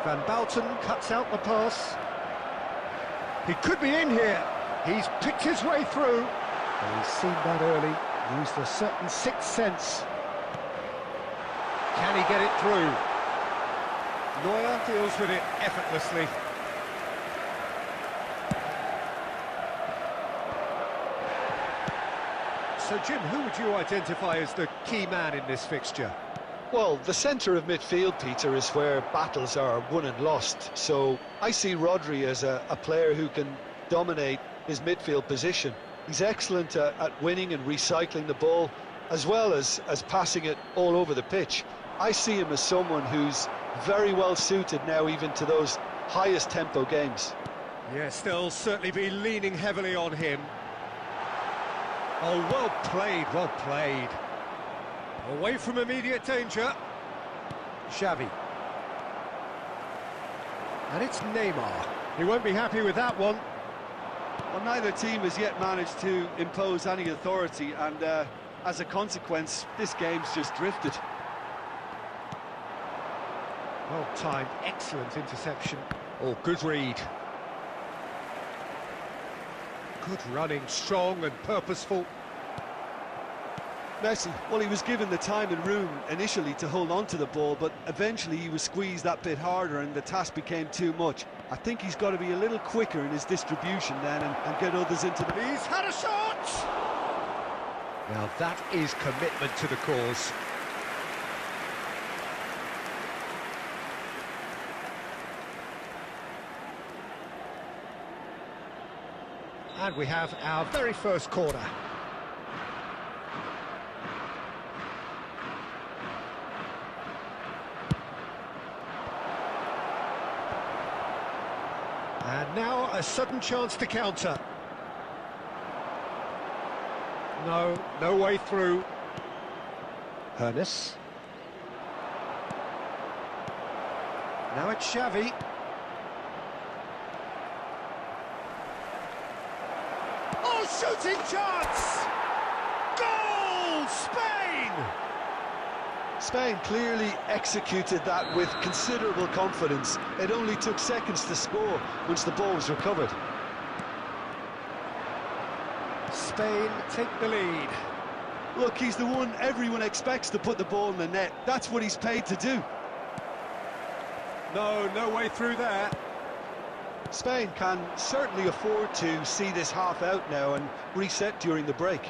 Van Bouten cuts out the pass. He could be in here. He's picked his way through. And he's seen that early, used a certain sixth sense. Can he get it through? Neuer deals with it effortlessly. So, Jim, who would you identify as the key man in this fixture? Well, the centre of midfield, Peter, is where battles are won and lost. So I see Rodri as a player who can dominate his midfield position. He's excellent at winning and recycling the ball, as well as passing it all over the pitch. I see him as someone who's very well suited now even to those highest tempo games. Yes, they'll certainly be leaning heavily on him. Oh, well played, well played. Away from immediate danger. Xavi. And it's Neymar. He won't be happy with that one. Well, neither team has yet managed to impose any authority, and as a consequence, this game's just drifted. Well timed, excellent interception. Oh, good read. Good running, strong and purposeful. Messi, well, he was given the time and room initially to hold on to the ball, but eventually he was squeezed that bit harder and the task became too much. I think he's got to be a little quicker in his distribution then and get others into the... He's had a shot! Now that is commitment to the cause. And we have our very first corner. And now a sudden chance to counter. No way through. Hernes. Now it's Xavi. Oh, shooting chance! Goal! Spain! Spain clearly executed that with considerable confidence. It only took seconds to score once the ball was recovered. Spain take the lead. Look, he's the one everyone expects to put the ball in the net. That's what he's paid to do. No way through there. Spain can certainly afford to see this half out now and reset during the break.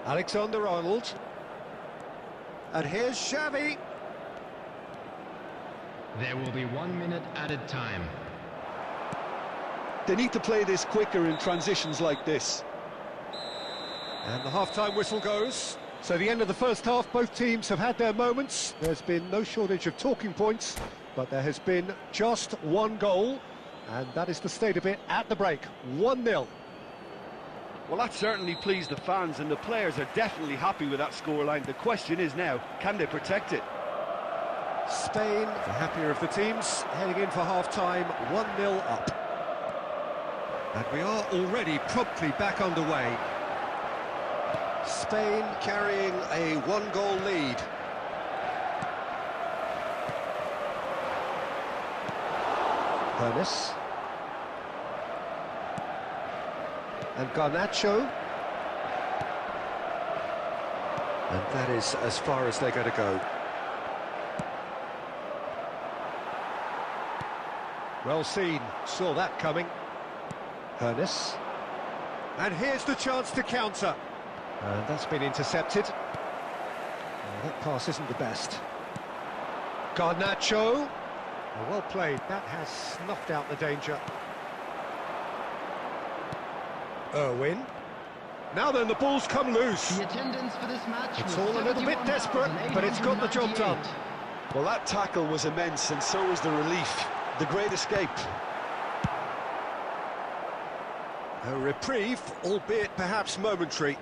Alexander-Arnold. And here's Xavi. There will be 1 minute added time. They need to play this quicker in transitions like this. And the half-time whistle goes. So the end of the first half, both teams have had their moments. There's been no shortage of talking points, but there has been just one goal, and that is the state of it at the break. 1-0. Well, that certainly pleased the fans, and the players are definitely happy with that scoreline. The question is now, can they protect it? Spain, the happier of the teams, heading in for half-time, 1-0 up. And we are already promptly back underway. Spain carrying a one-goal lead. Hernes. And Garnacho. And that is as far as they're going to go. Well seen, saw that coming. Hernes. And here's the chance to counter. And that's been intercepted. Well, that pass isn't the best. Garnacho. Well played, that has snuffed out the danger. Irwin. Now then, the ball's come loose. The attendance for this match It's all a little bit desperate, but it's got the job done. Well, that tackle was immense, and so was the relief. The great escape. A reprieve, albeit perhaps momentary.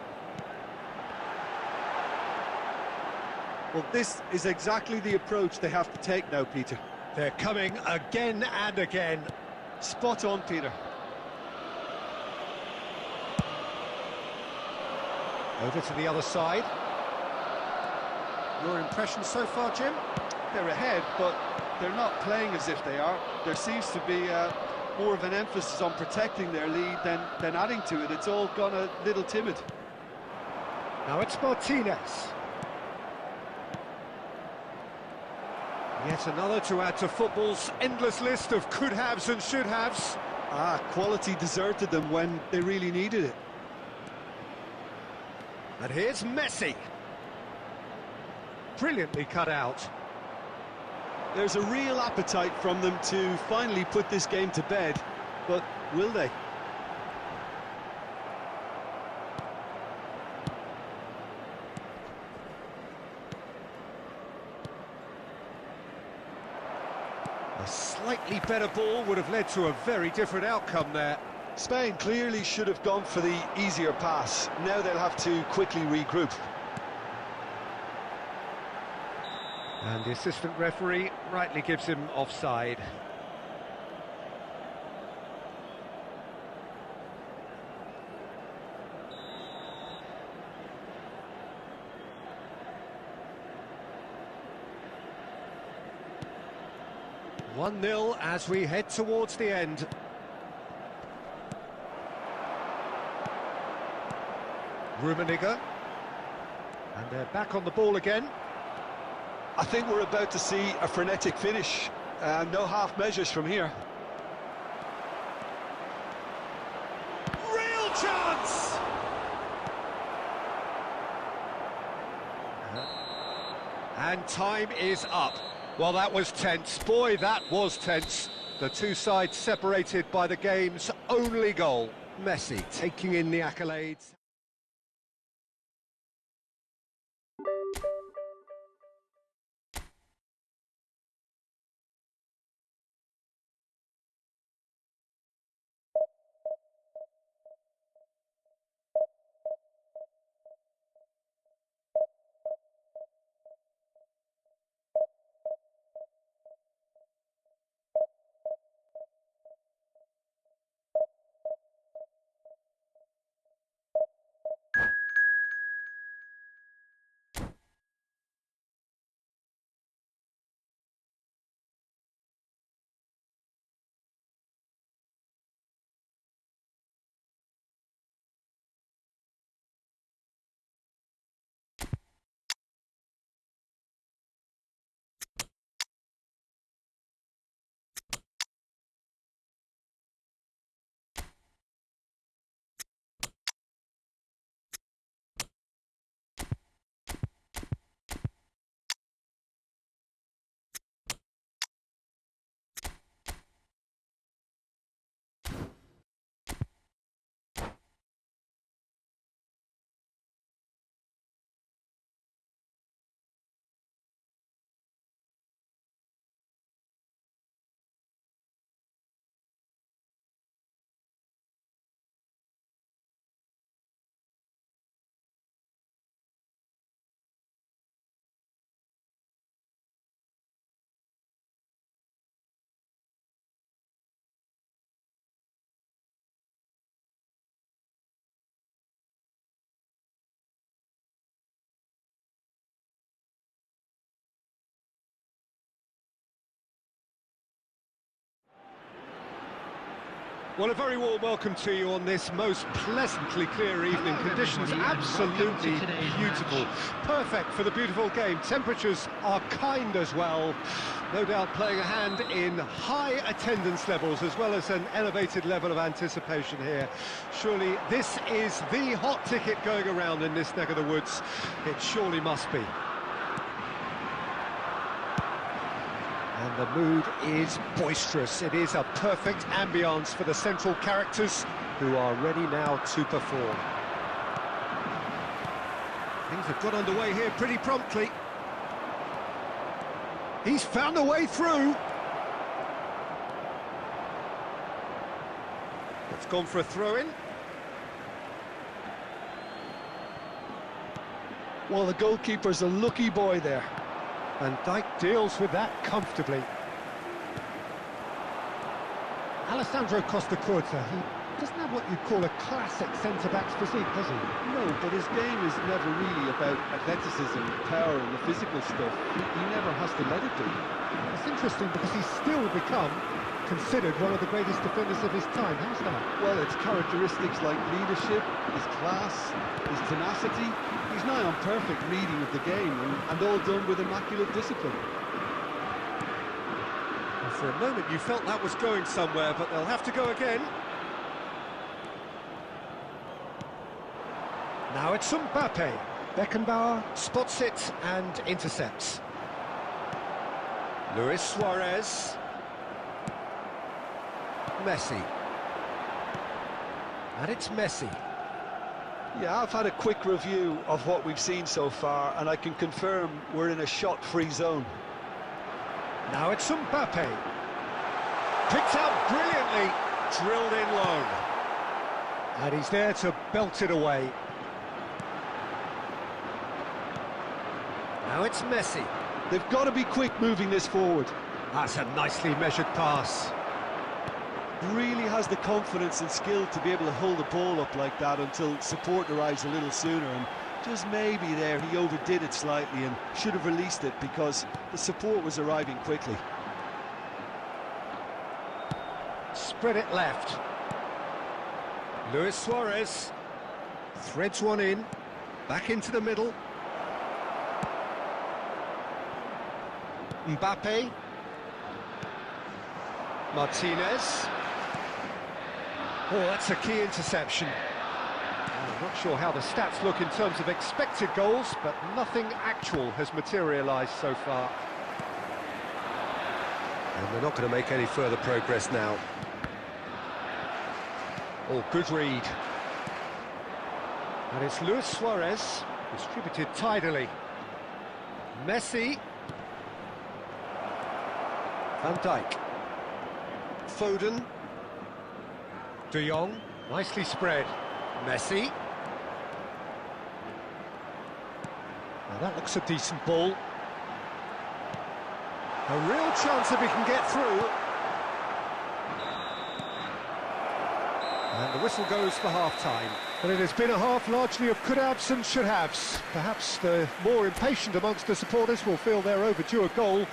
Well, this is exactly the approach they have to take now, Peter. They're coming again and again. Spot on, Peter. Over to the other side. Your impression so far, Jim? They're ahead, but they're not playing as if they are. There seems to be more of an emphasis on protecting their lead than adding to it. It's all gone a little timid. Now it's Martinez. Yet another to add to football's endless list of could-haves and should-haves. Quality deserted them when they really needed it. And here's Messi. Brilliantly cut out. There's a real appetite from them to finally put this game to bed, but will they? A slightly better ball would have led to a very different outcome there. Spain clearly should have gone for the easier pass. Now they'll have to quickly regroup. And the assistant referee rightly gives him offside. "1-0 as we head towards the end. Rummenigge. And they're back on the ball again. I think we're about to see a frenetic finish. No half measures from here. Real chance! And time is up. Well, that was tense. Boy, that was tense. The two sides separated by the game's only goal. Messi taking in the accolades. Well, a very warm welcome to you on this most pleasantly clear evening. Conditions absolutely beautiful. Perfect for the beautiful game. Temperatures are kind as well. No doubt playing a hand in high attendance levels as well as an elevated level of anticipation here. Surely this is the hot ticket going around in this neck of the woods. It surely must be. And the mood is boisterous. It is a perfect ambience for the central characters who are ready now to perform. Things have got underway here pretty promptly. He's found a way through. It's gone for a throw-in. Well, the goalkeeper's a lucky boy there. And Dijk deals with that comfortably. Alessandro Costa Curta, he doesn't have what you'd call a classic centre-back's physique, does he? No, but his game is never really about athleticism, power and the physical stuff. He never has to let it be. It's interesting because he's still become considered one of the greatest defenders of his time. How's that? Well, it's characteristics like leadership, his class, his tenacity. He's nigh on perfect reading of the game and all done with immaculate discipline. And For a moment you felt that was going somewhere, but they'll have to go again. Now it's Mbappe. Beckenbauer spots it and intercepts. Luis Suarez. Messi. And it's Messi. Yeah, I've had a quick review of what we've seen so far, and I can confirm we're in a shot-free zone. Now it's Mbappe. Picked out brilliantly, drilled in low. And he's there to belt it away. Now it's Messi. They've got to be quick moving this forward. That's a nicely measured pass. Really has the confidence and skill to be able to hold the ball up like that until support arrives a little sooner, and just maybe there he overdid it slightly and should have released it because the support was arriving quickly. Spread it left. Luis Suarez threads one in, back into the middle. Mbappe. Martinez. Oh, that's a key interception. I'm not sure how the stats look in terms of expected goals, but nothing actual has materialised so far. And they're not going to make any further progress now. Oh, good read. And it's Luis Suarez, distributed tidily. Messi. Van Dijk. Foden. De Jong, nicely spread. Messi. Now that looks a decent ball. A real chance if he can get through. And the whistle goes for half-time. But it has been a half largely of could-haves and should-haves. Perhaps the more impatient amongst the supporters will feel they're overdue a goal,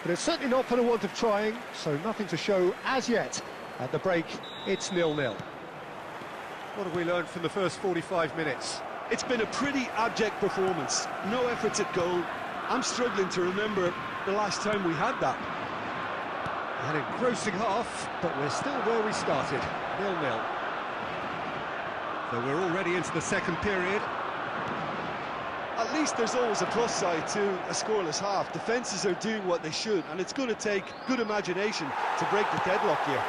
but it's certainly not for the want of trying, so nothing to show as yet. At the break, it's 0-0. What have we learned from the first 45 minutes? It's been a pretty abject performance. No efforts at goal. I'm struggling to remember the last time we had that. An engrossing half, but we're still where we started, 0-0. So we're already into the second period. At least there's always a plus side to a scoreless half. Defences are doing what they should, and it's going to take good imagination to break the deadlock here.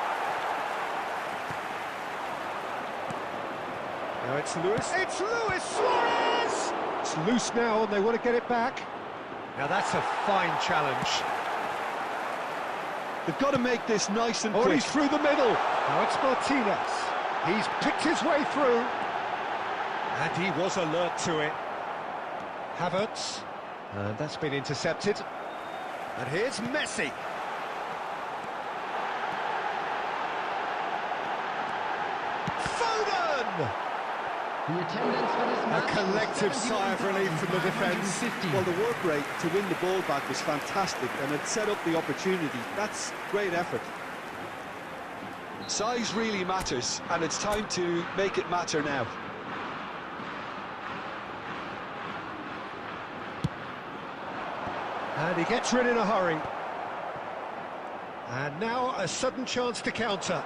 Now it's Luis Suarez! It's loose now and they want to get it back. Now that's a fine challenge. They've got to make this nice and quick. Oh, he's through the middle. Now it's Martinez. He's picked his way through. And he was alert to it. Havertz. And that's been intercepted. And here's Messi. Foden! The attendance for this match. A collective sigh of relief from the defence. Well, the work rate to win the ball back was fantastic, and it set up the opportunity. That's great effort. Size really matters, and it's time to make it matter now. And he gets rid in a hurry. And now a sudden chance to counter.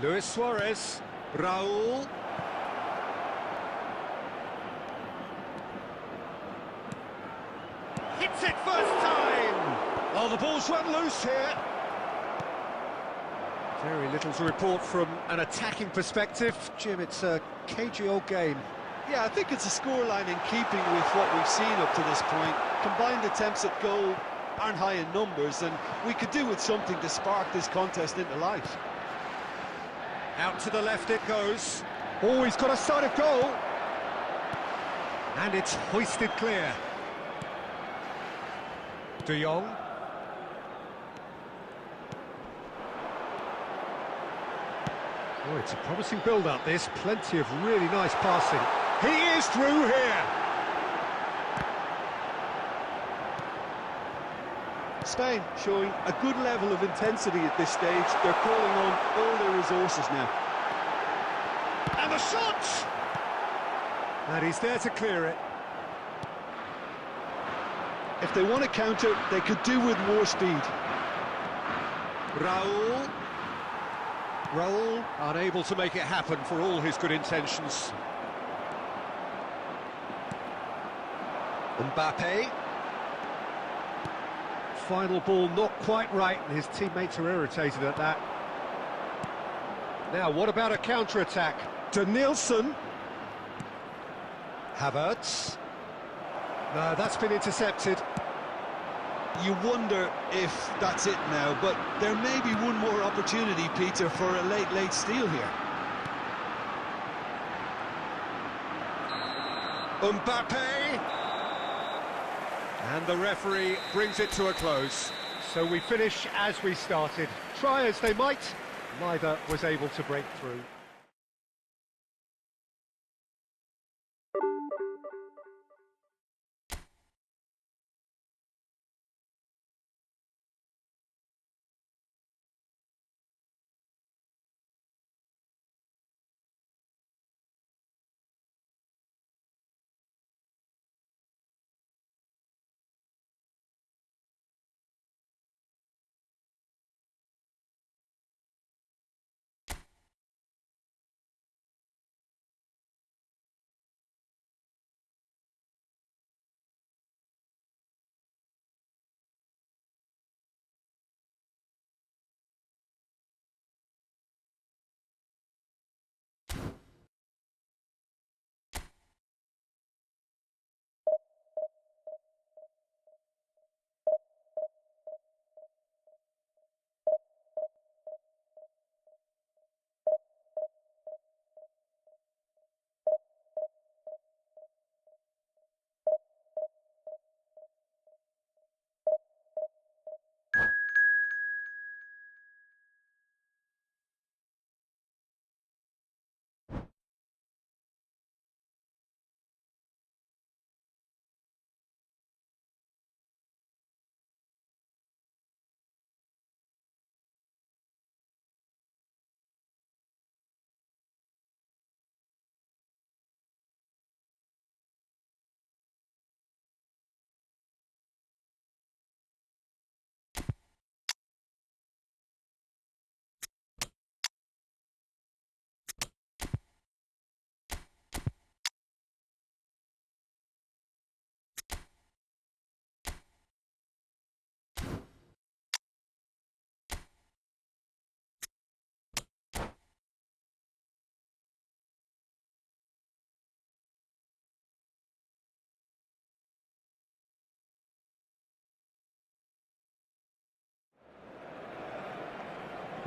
Luis Suarez, Raul. Hits it first time! Oh, the ball's run loose here. Very little to report from an attacking perspective. Jim, it's a cagey old game. Yeah, I think it's a scoreline in keeping with what we've seen up to this point. Combined attempts at goal aren't high in numbers, and we could do with something to spark this contest into life. Out to the left it goes. Oh, he's got a sight of goal. And it's hoisted clear. De Jong. Oh, it's a promising build-up, this. Plenty of really nice passing. He is through here. Spain showing a good level of intensity at this stage. They're calling on all their resources now. And the shot! And he's there to clear it. If they want to counter, they could do with more speed. Raul, unable to make it happen for all his good intentions. Mbappe. Final ball not quite right, and his teammates are irritated at that. Now, what about a counter-attack? Denilson. Havertz. No, that's been intercepted. You wonder if that's it now, but there may be one more opportunity, Peter, for a late steal here. Mbappe! And the referee brings it to a close. So we finish as we started. Try as they might, neither was able to break through.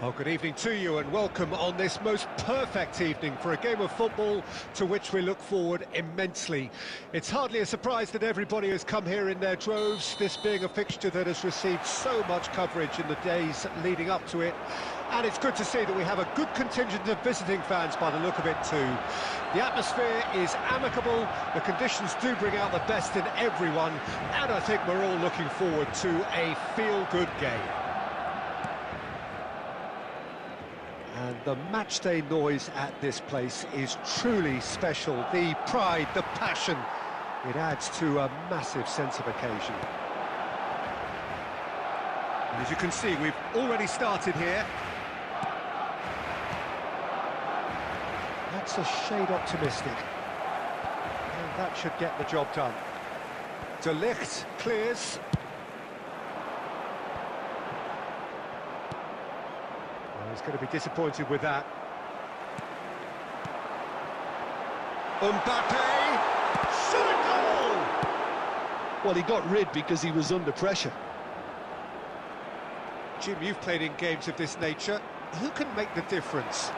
Well, good evening to you and welcome on this most perfect evening for a game of football to which we look forward immensely. It's hardly a surprise that everybody has come here in their droves, this being a fixture that has received so much coverage in the days leading up to it. And it's good to see that we have a good contingent of visiting fans by the look of it too. The atmosphere is amicable, the conditions do bring out the best in everyone, and I think we're all looking forward to a feel-good game. And the matchday noise at this place is truly special. The pride, the passion, it adds to a massive sense of occasion. And as you can see, we've already started here. That's a shade optimistic. And that should get the job done. De Ligt clears. He's going to be disappointed with that. Mbappe! Shot a goal! Well, he got rid because he was under pressure. Jim, you've played in games of this nature. Who can make the difference?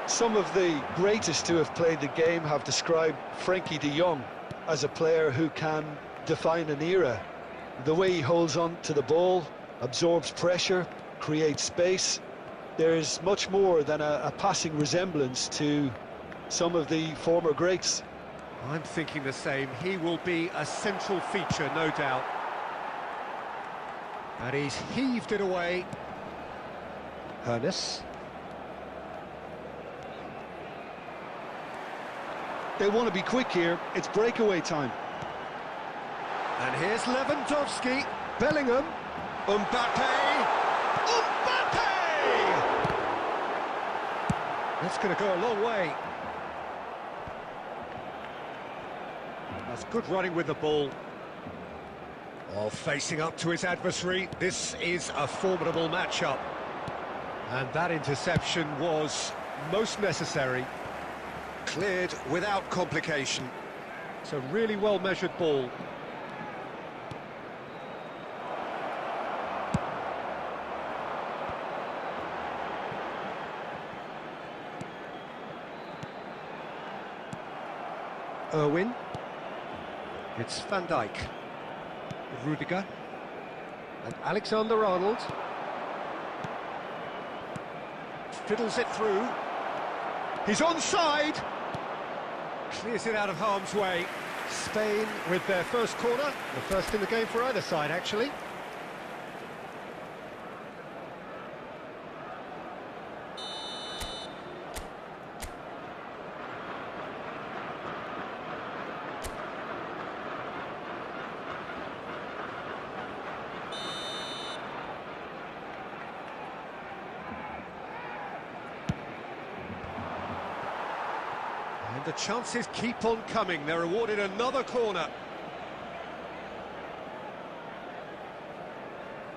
Some of the greatest to have played the game have described Frankie de Jong as a player who can define an era. The way he holds on to the ball, absorbs pressure, creates space. There's much more than a passing resemblance to some of the former greats. I'm thinking the same. He will be a central feature, no doubt. And he's heaved it away. Ernest. They want to be quick here. It's breakaway time. And here's Lewandowski, Bellingham, Mbappe! That's going to go a long way. That's good running with the ball. While facing up to his adversary, this is a formidable matchup. And that interception was most necessary. Cleared without complication. It's a really well-measured ball. Irwin. It's Van Dijk. Rudiger. And Alexander-Arnold. Fiddles it through. He's onside. Clears it out of harm's way. Spain with their first corner. The first in the game for either side, actually. And the chances keep on coming. They're awarded another corner.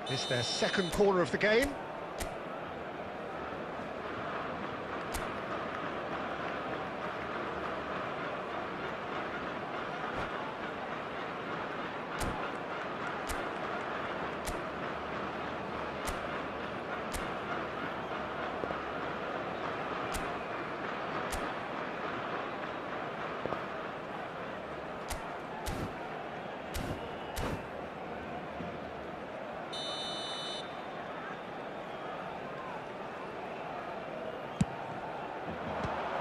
This is their second corner of the game.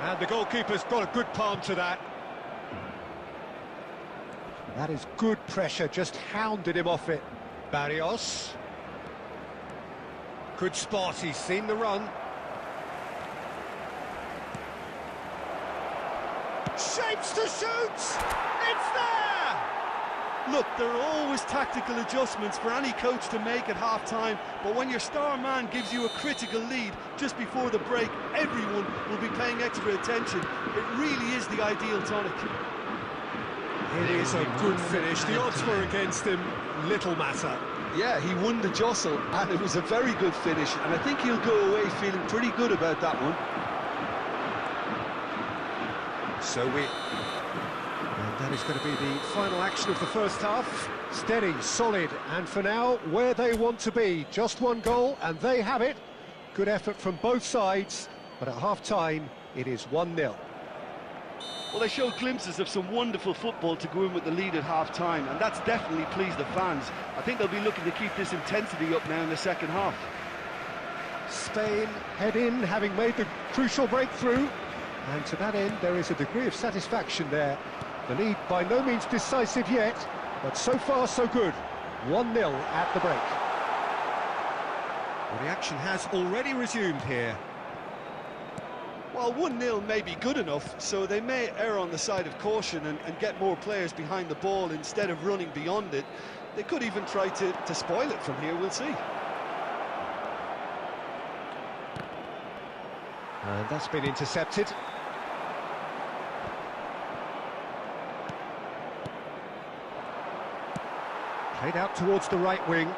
And the goalkeeper's got a good palm to that. That is good pressure, just hounded him off it. Barrios. Good spot, he's seen the run. Shapes to shoot! It's there! Look, there are always tactical adjustments for any coach to make at half-time, but when your star man gives you a critical lead just before the break, everyone will be paying extra attention. It really is the ideal tonic. It is a good finish. The odds were against him, little matter. Yeah, he won the jostle, and it was a very good finish, and I think he'll go away feeling pretty good about that one. And that is going to be the final action of the first half. Steady, solid, and for now, where they want to be. Just one goal, and they have it. Good effort from both sides, but at half-time, it is 1-0. Well, they showed glimpses of some wonderful football to go in with the lead at half-time, and that's definitely pleased the fans. I think they'll be looking to keep this intensity up now in the second half. Spain head in, having made the crucial breakthrough. And to that end, there is a degree of satisfaction there. The lead by no means decisive yet, but so far so good. 1-0 at the break. Well, the action has already resumed here. Well, 1-0 may be good enough, so they may err on the side of caution and get more players behind the ball instead of running beyond it. They could even try to spoil it from here, we'll see. And that's been intercepted. Played out towards the right wing.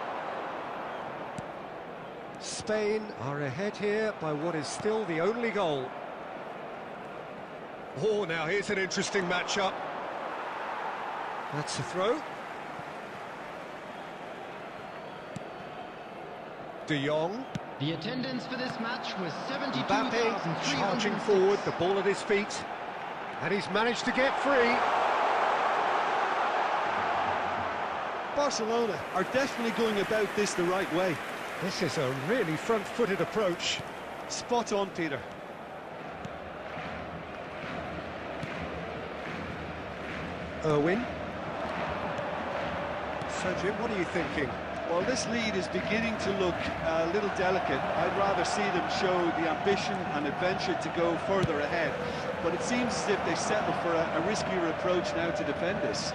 Spain are ahead here by what is still the only goal. Oh, now here's an interesting matchup. That's a throw. De Jong. The attendance for this match was Mbappe charging forward, the ball at his feet. And he's managed to get free. Barcelona are definitely going about this the right way. This is a really front-footed approach. Spot on, Peter. Irwin. So, Jim, what are you thinking? Well, this lead is beginning to look a little delicate. I'd rather see them show the ambition and adventure to go further ahead. But it seems as if they settle for a riskier approach now to defend this.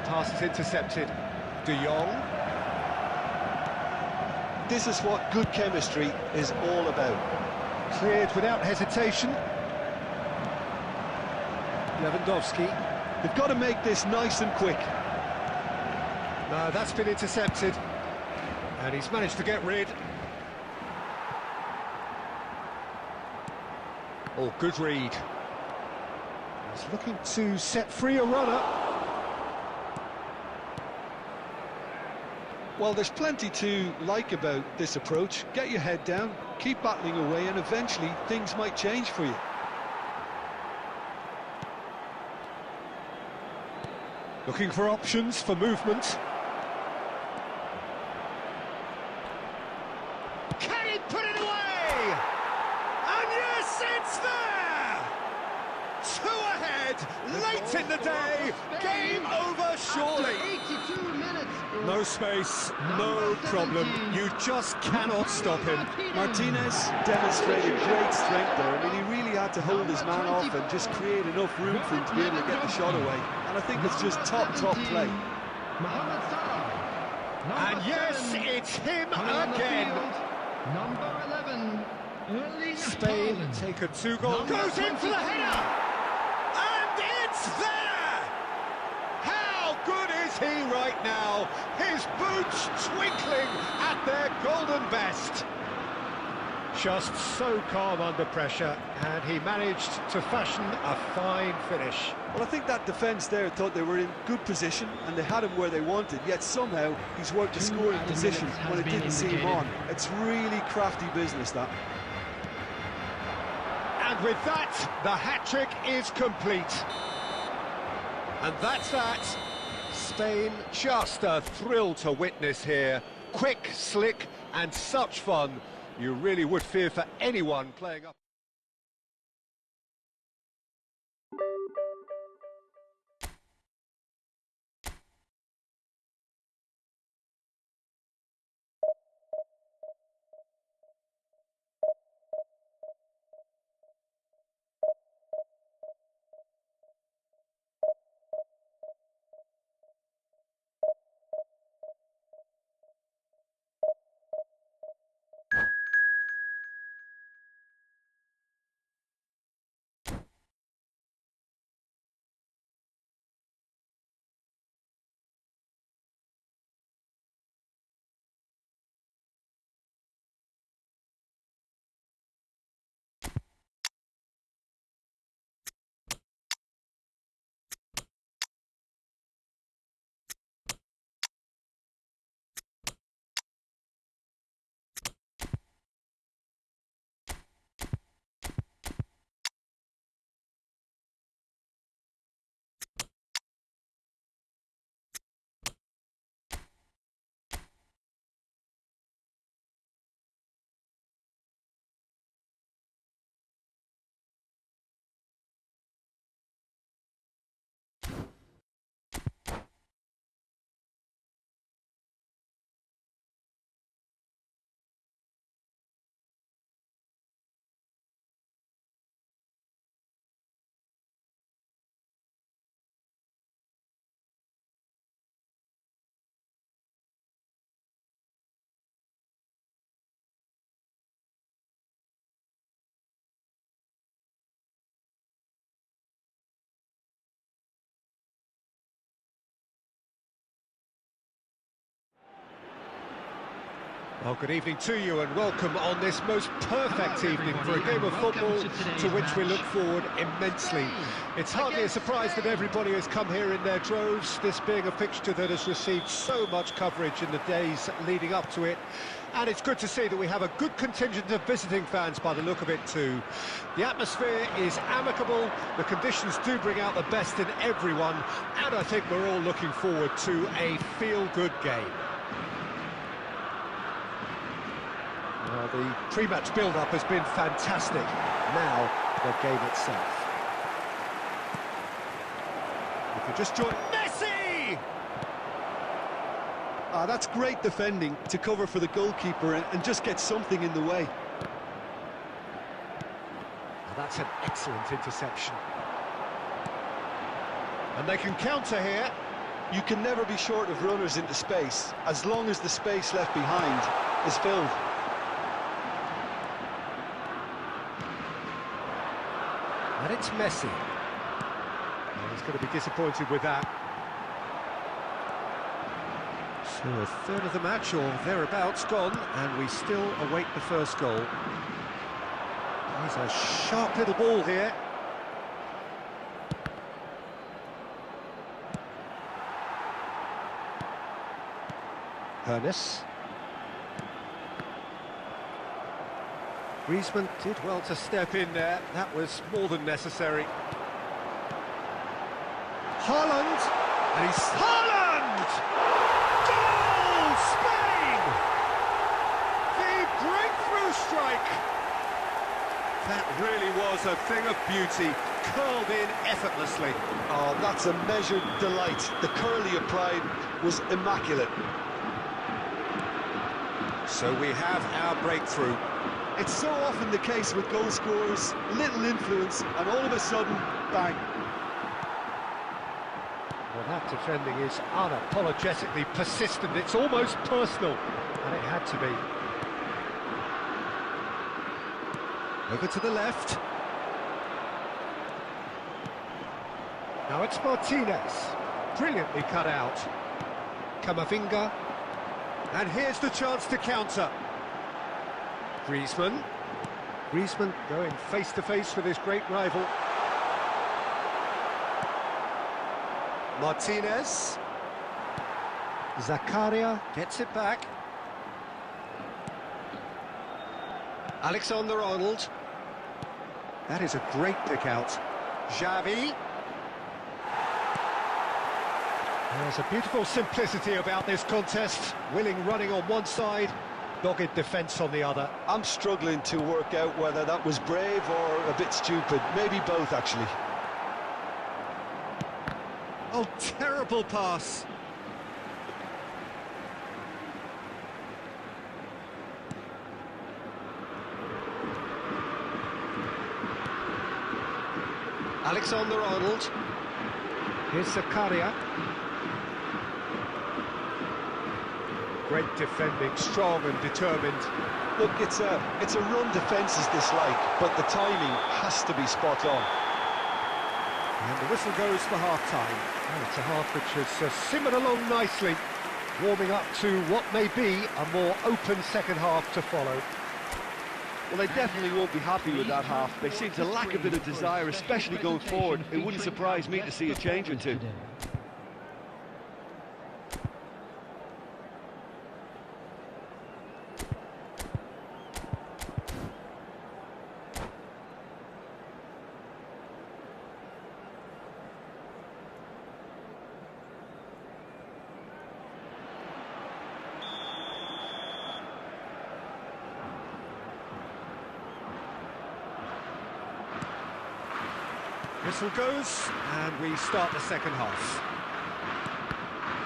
pass is intercepted. De Jong. This is what good chemistry is all about. Cleared without hesitation. Lewandowski. They've got to make this nice and quick. No, that's been intercepted. And he's managed to get rid. Oh, good read. He's looking to set free a runner. Well, there's plenty to like about this approach. Get your head down, keep battling away, and eventually things might change for you. Looking for options for movement. Can he put it away? And yes, it's there! 2 ahead, late in the day, game over surely. No space, no problem, you just cannot stop him. Martinez demonstrated great strength there. I mean, he really had to hold his man off and just create enough room for him to be able to get the shot away. And I think it's just top play. And yes, it's him again. Number 11, Spain take a 2-goal, goes in for the header! And it's there! How good is he right now? His boots twinkling at their golden best. Just so calm under pressure, and he managed to fashion a fine finish. Well, I think that defence there thought they were in good position and they had him where they wanted, yet somehow he's worked a scoring position when it didn't seem on. It's really crafty business, that. And with that, the hat-trick is complete. And that's that. Spain, just a thrill to witness here. Quick, slick, and such fun. You really would fear for anyone playing up. Well, good evening to you and welcome on this most perfect evening for a game of football to which we look forward immensely. It's hardly a surprise that everybody has come here in their droves, this being a fixture that has received so much coverage in the days leading up to it. And it's good to see that we have a good contingent of visiting fans by the look of it too. The atmosphere is amicable, the conditions do bring out the best in everyone, and I think we're all looking forward to a feel-good game. The pre-match build-up has been fantastic. Now, the game itself. If you just join... Messi! That's great defending to cover for the goalkeeper and just get something in the way. That's an excellent interception. And they can counter here. You can never be short of runners into space, as long as the space left behind is filled. And it's Messi. Well, he's going to be disappointed with that. So a third of the match or thereabouts gone, and we still await the first goal. He's a sharp little ball here. Ernest. Griezmann did well to step in there. That was more than necessary. Haaland! And he's... Haaland! Goal! Spain! The breakthrough strike! That really was a thing of beauty, curled in effortlessly. Oh, that's a measured delight. The curl he applied was immaculate. So we have our breakthrough. It's so often the case with goal scorers, little influence, and all of a sudden, bang. Well, that defending is unapologetically persistent. It's almost personal, and it had to be. Over to the left. Now it's Martinez. Brilliantly cut out. Camavinga. And here's the chance to counter. Griezmann. Griezmann going face-to-face with his great rival. Martinez. Zakaria gets it back. Alexander-Arnold. That is a great pick-out. Xavi. There's a beautiful simplicity about this contest. Willing running on one side, dogged defence on the other. I'm struggling to work out whether that was brave or a bit stupid. Maybe both, actually. Oh, terrible pass. Alexander-Arnold. Here's Zakaria. Great defending, strong and determined. Look, it's a run defence is dislike, but the timing has to be spot on. And the whistle goes for half-time. And it's a half which has simmered along nicely, warming up to what may be a more open second half to follow. Well, they definitely won't be happy with that half. They seem to lack a bit of desire, especially going forward. It wouldn't surprise me to see a change or two. Whistle goes, and we start the second half.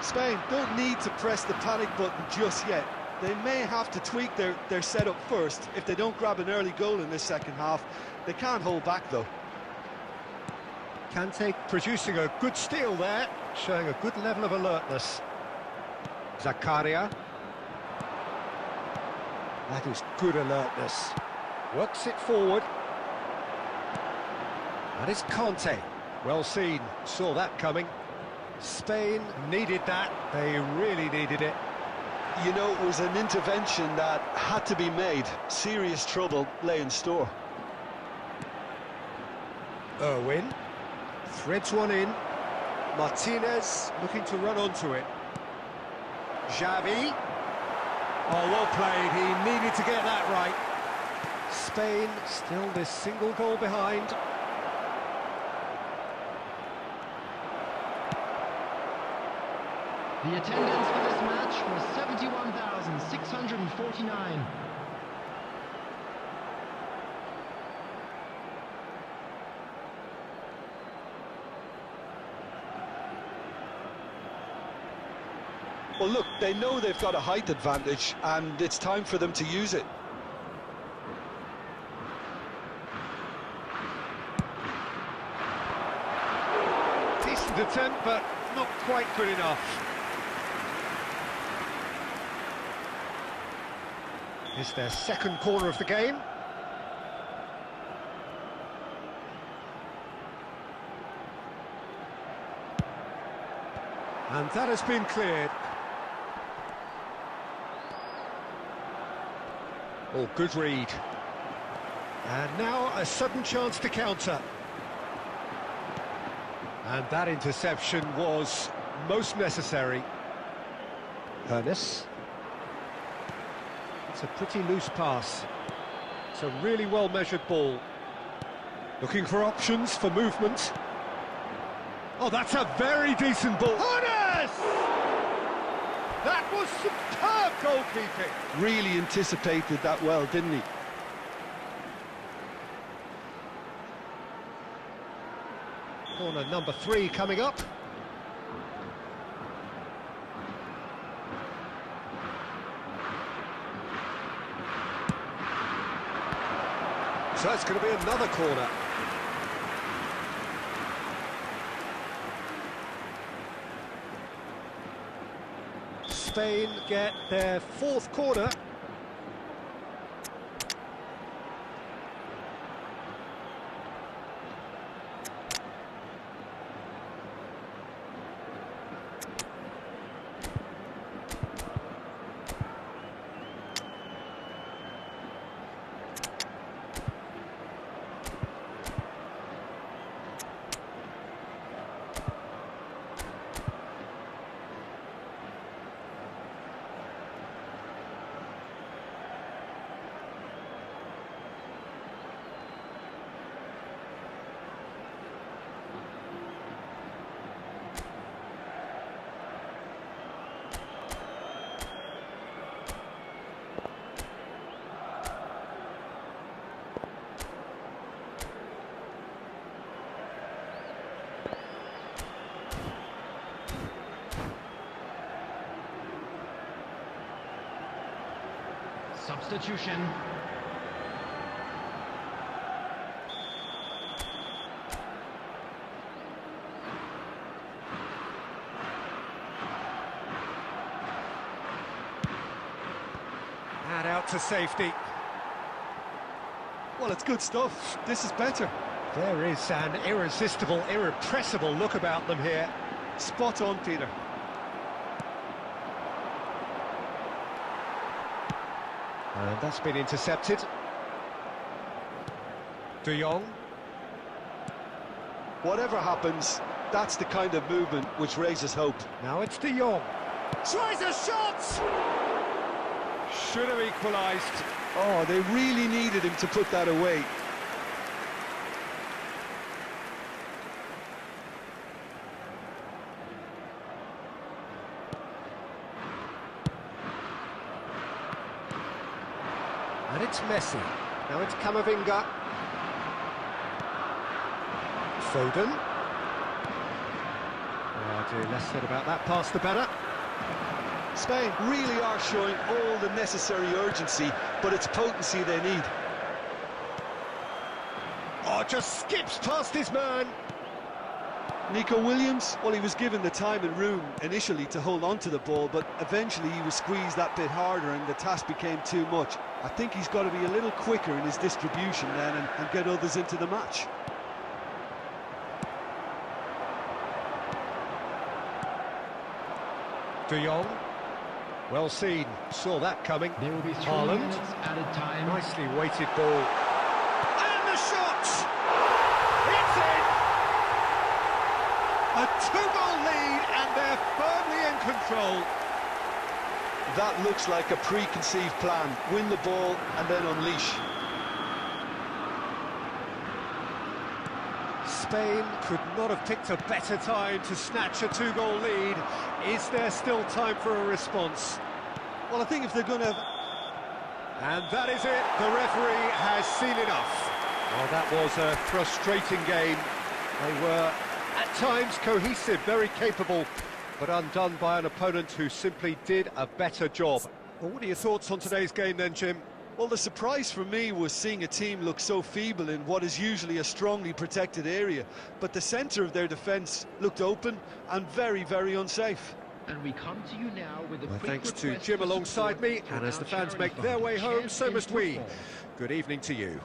Spain don't need to press the panic button just yet. They may have to tweak their setup first. If they don't grab an early goal in this second half, they can't hold back, though. Kante producing a good steal there, showing a good level of alertness. Zakaria. That is good alertness. Works it forward. And it's Kante. Well seen, saw that coming. Spain needed that, they really needed it. You know, it was an intervention that had to be made. Serious trouble lay in store. Irwin threads one in. Martinez looking to run onto it. Xavi. Oh, well played, he needed to get that right. Spain still this single goal behind. The attendance for this match was 71,649. Well, look, they know they've got a height advantage, and it's time for them to use it. Decent attempt, but not quite good enough. It's their second corner of the game. And that has been cleared. Oh, good read. And now a sudden chance to counter. And that interception was most necessary. Ernest. It's a pretty loose pass. It's a really well-measured ball. Looking for options for movement. Oh, that's a very decent ball. Ernest! That was superb goalkeeping. Really anticipated that well, didn't he? Corner number 3 coming up. So it's going to be another corner. Spain get their 4th corner. Substitution. And out to safety. Well, it's good stuff. This is better. There is an irresistible, irrepressible look about them here. Spot on, Peter. And that's been intercepted. De Jong. Whatever happens, that's the kind of movement which raises hope. Now it's De Jong. Tries a shot! Should have equalised. Oh, they really needed him to put that away. And it's Messi. Now it's Camavinga. Foden. Oh dear, less said about that pass the better. Spain really are showing all the necessary urgency, but it's potency they need. Oh, just skips past his man. Nico Williams, well, he was given the time and room initially to hold on to the ball, but eventually he was squeezed that bit harder and the task became too much. I think he's got to be a little quicker in his distribution then and get others into the match. De Jong. Well seen, saw that coming. There will be 3 Haaland. minutes added time. Nicely weighted ball. And the shot! It's in! A 2-goal lead and they're firmly in control. That looks like a preconceived plan. Win the ball and then unleash. Spain could not have picked a better time to snatch a 2-goal lead. Is there still time for a response? Well, I think if they're going to... And that is it. The referee has seen enough. Well, that was a frustrating game. They were, at times, cohesive, very capable, but undone by an opponent who simply did a better job. Well, what are your thoughts on today's game then, Jim? Well, the surprise for me was seeing a team look so feeble in what is usually a strongly protected area, but the centre of their defence looked open and very, very unsafe. And we come to you now with a quick Thanks to request Jim for alongside support me, for and as our the fans charity make their fund, way home, so Champion must we. Football. Good evening to you.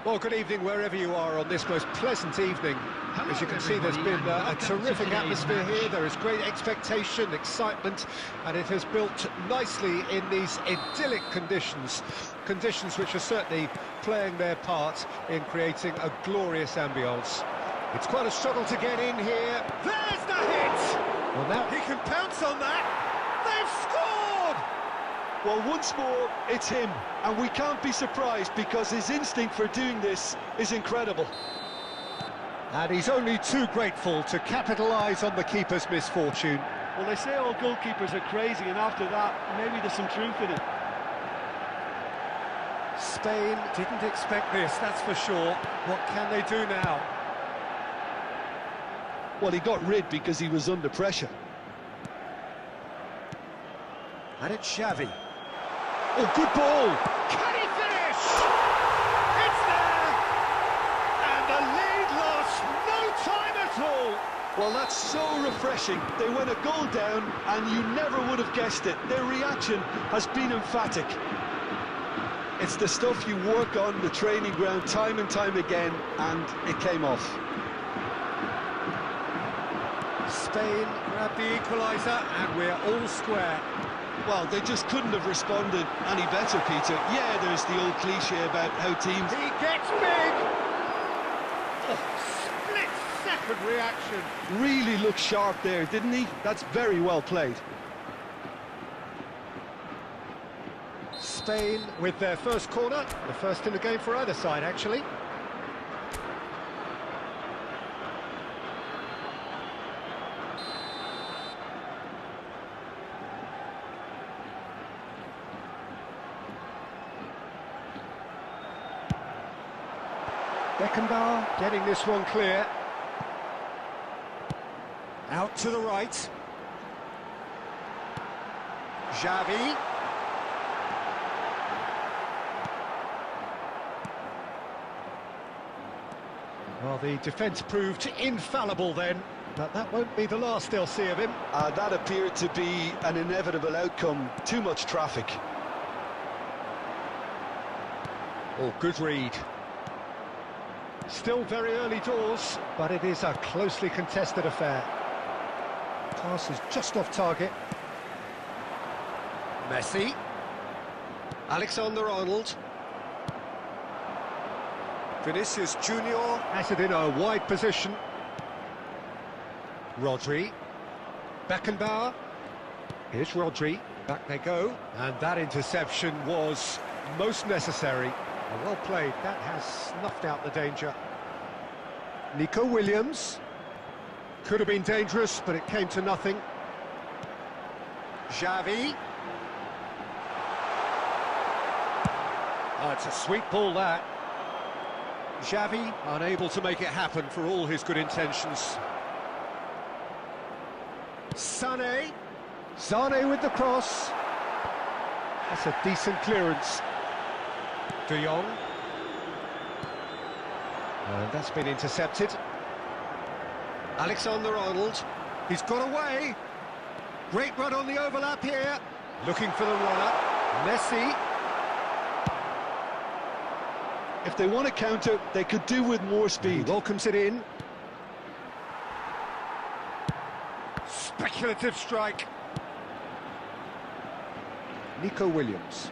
Well, good evening wherever you are on this most pleasant evening. As you can see, there's been a terrific atmosphere here. There is great expectation, excitement, and it has built nicely in these idyllic conditions. Conditions which are certainly playing their part in creating a glorious ambience. It's quite a struggle to get in here. There's the hit! Well, now he can pounce on that. They've scored! Well, once more, it's him, and we can't be surprised because his instinct for doing this is incredible. And he's only too grateful to capitalise on the keeper's misfortune. Well, they say all goalkeepers are crazy, and after that, maybe there's some truth in it. Spain didn't expect this, that's for sure. What can they do now? Well, he got rid because he was under pressure. And it's Xavi. Oh, good ball! Can he finish? It's there! And the lead lost no time at all! Well, that's so refreshing. They went a goal down, and you never would have guessed it. Their reaction has been emphatic. It's the stuff you work on the training ground time and time again, and it came off. Spain grabbed the equaliser, and we're all square. Well, they just couldn't have responded any better, Peter. Yeah, there's the old cliche about how teams... He gets big! Oh, split-second reaction. Really looked sharp there, didn't he? That's very well played. Spain with their first corner, the first in the game for either side, actually. Beckenbauer getting this one clear. Out to the right. Xavi. Well, the defence proved infallible then, but that won't be the last they'll see of him. That appeared to be an inevitable outcome. Too much traffic. Oh, good read. Still very early doors, but it is a closely contested affair. Pass is just off target. Messi. Alexander-Arnold. Vinicius Junior has it in a wide position. Rodri. Beckenbauer. Here's Rodri. Back they go. And that interception was most necessary. Well played. That has snuffed out the danger. Nico Williams. Could have been dangerous, but it came to nothing. Xavi. Oh, it's a sweet ball, that. Xavi unable to make it happen for all his good intentions. Sané. Sané with the cross. That's a decent clearance. De Jong. And that's been intercepted. Alexander-Arnold. He's got away. Great run on the overlap here. Looking for the runner. Messi. If they want to counter, they could do with more speed. He welcomes it in. Speculative strike. Nico Williams.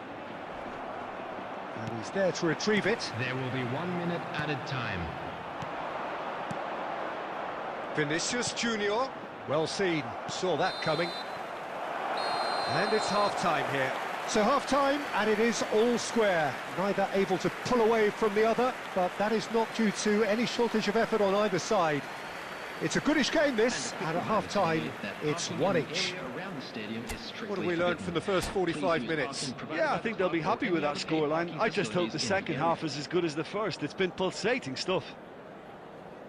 And he's there to retrieve it. There will be 1 minute added time. Vinicius Junior. Well seen. Saw that coming. And it's half-time here. So half-time, and it is all square. Neither able to pull away from the other, but that is not due to any shortage of effort on either side. It's a goodish game, this, and at half-time, it's one each. What have we learned from the first 45 minutes? Yeah, I think they'll be happy with that scoreline. I just hope the second half is as good as the first. It's been pulsating stuff.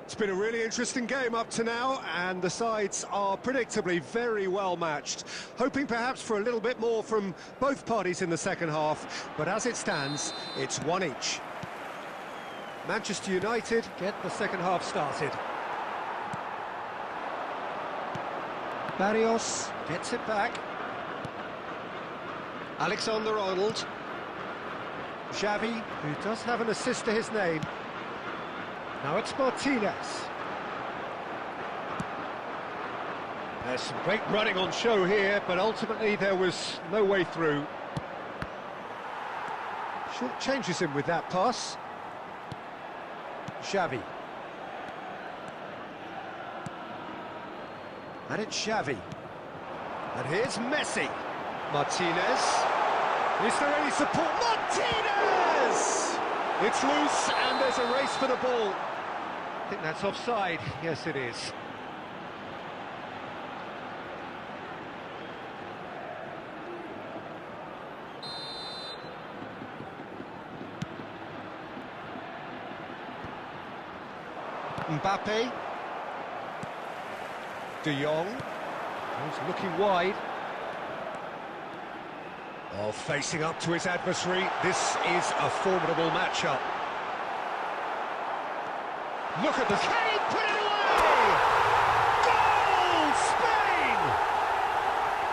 It's been a really interesting game up to now, and the sides are predictably very well matched. Hoping perhaps for a little bit more from both parties in the second half, but as it stands, it's one each. Manchester United get the second half started. Barrios gets it back. Alexander-Arnold. Xavi, who does have an assist to his name. Now it's Martinez. There's some great running on show here, but ultimately there was no way through. Short changes him with that pass. Xavi. And it's Xavi. And here's Messi. Martinez. Is there any support? Martinez! It's loose, and there's a race for the ball. I think that's offside. Yes, it is. Mbappe. De Jong. He's looking wide. Oh, facing up to his adversary. This is a formidable matchup. Look at this. Can he put it away? Goal, Spain!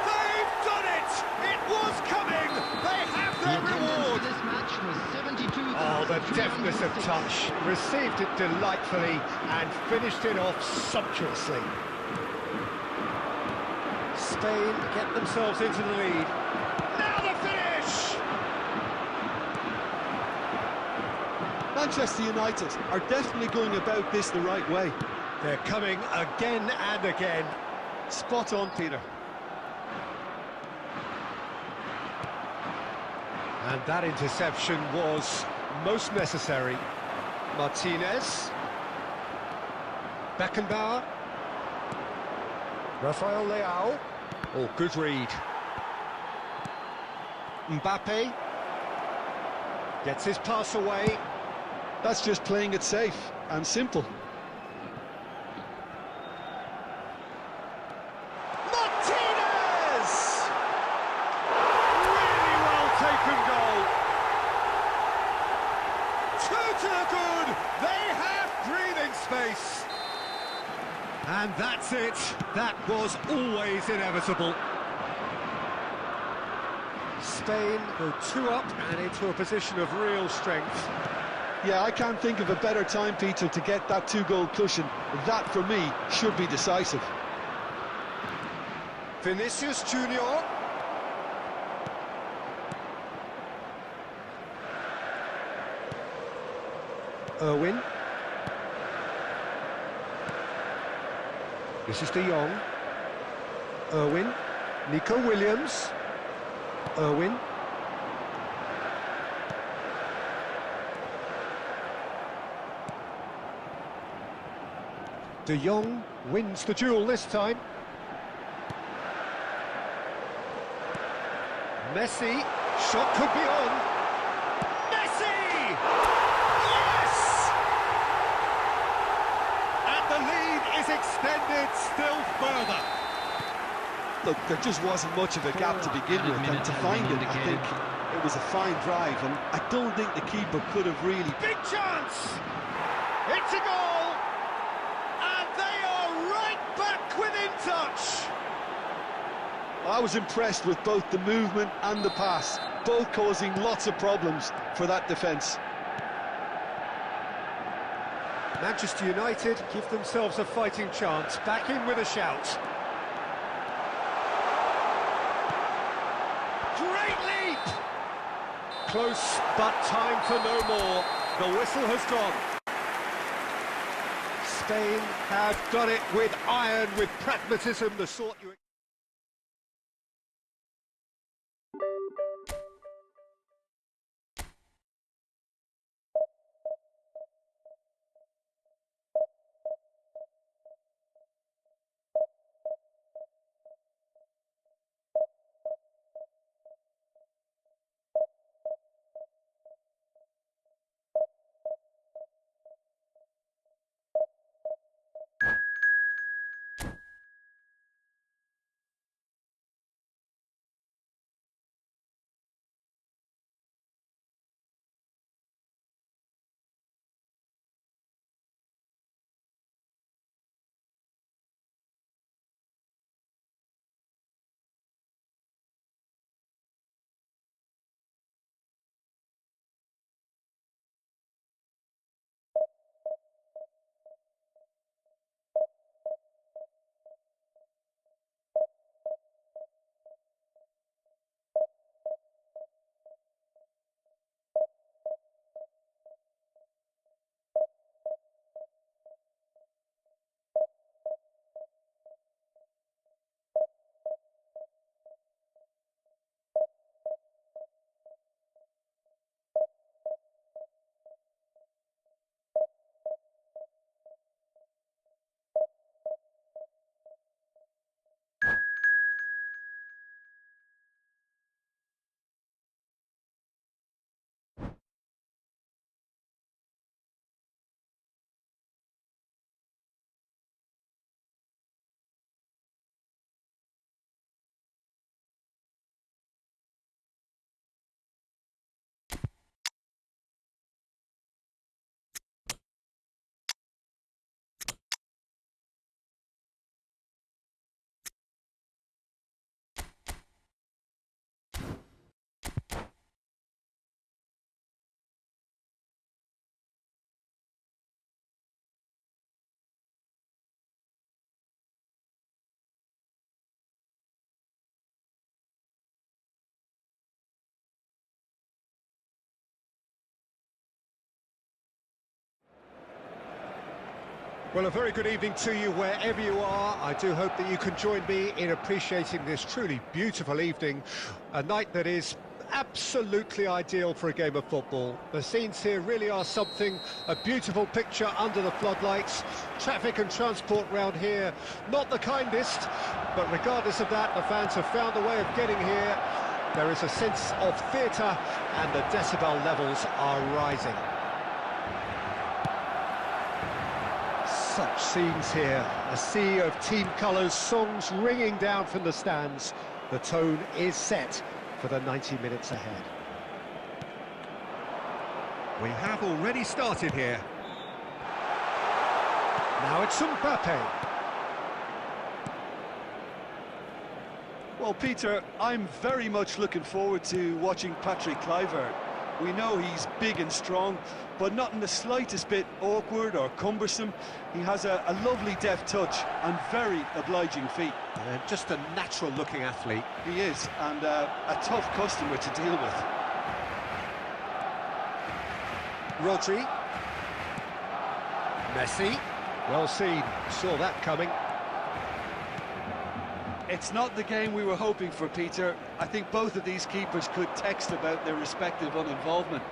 They've done it! It was coming! They have their reward! This match was 72. Oh, the deftness of touch. Received it delightfully and finished it off sumptuously. Spain get themselves into the lead. Now the finish! Manchester United are definitely going about this the right way. They're coming again and again. Spot on, Peter. And that interception was most necessary. Martinez. Beckenbauer. Rafael Leao. Oh, good read. Mbappe. Gets his pass away. That's just playing it safe and simple. Martinez! Really well taken goal. Two to the good. They have breathing space. And that's it. That was always inevitable. Spain go 2 up and into a position of real strength. Yeah, I can't think of a better time, Peter, to get that 2-goal cushion. That, for me, should be decisive. Vinicius Junior. Irwin. This is De Jong. Irwin. Nico Williams. Irwin. De Jong wins the duel this time. Messi, shot could be on. Messi! Yes! And the lead is extended still further. Look, there just wasn't much of a gap to begin with, and to find it, I think it was a fine drive, and I don't think the keeper could have really... Big chance! It's a goal! And they are right back within touch! I was impressed with both the movement and the pass, both causing lots of problems for that defence. Manchester United give themselves a fighting chance, back in with a shout. Great leap! Close, but time for no more. The whistle has gone. Spain have done it with iron, with pragmatism, the sort you... Well, a very good evening to you wherever you are. I do hope that you can join me in appreciating this truly beautiful evening, a night that is absolutely ideal for a game of football. The scenes here really are something, a beautiful picture under the floodlights. Traffic and transport round here, not the kindest, but regardless of that, the fans have found a way of getting here. There is a sense of theatre and the decibel levels are rising. Such scenes here, a sea of team colours, songs ringing down from the stands. The tone is set for the 90 minutes ahead. We have already started here. Now it's Mbappe. Well, Peter, I'm very much looking forward to watching Patrick Kluivert. We know he's big and strong, but not in the slightest bit awkward or cumbersome. He has a lovely deft touch and very obliging feet. Just a natural-looking athlete. He is, and a tough customer to deal with. Rodri. Messi, well seen, saw that coming. It's not the game we were hoping for, Peter. I think both of these keepers could text about their respective uninvolvement.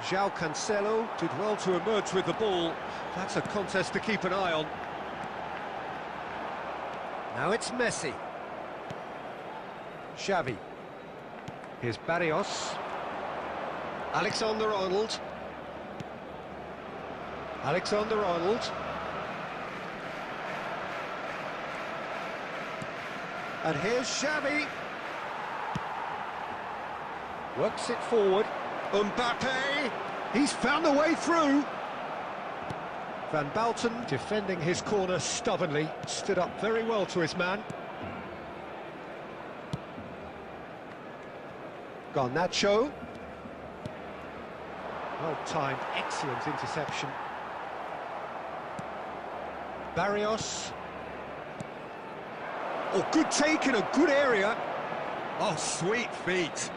João Cancelo did well to emerge with the ball. That's a contest to keep an eye on. Now it's Messi. Xavi. Here's Barrios. Alexander-Arnold. Alexander-Arnold. And here's Xavi. Works it forward. Mbappe. He's found a way through. Van Basten defending his corner stubbornly. Stood up very well to his man. Garnacho. Well timed, excellent interception. Barrios. Oh, good take in a good area. Oh, sweet feet.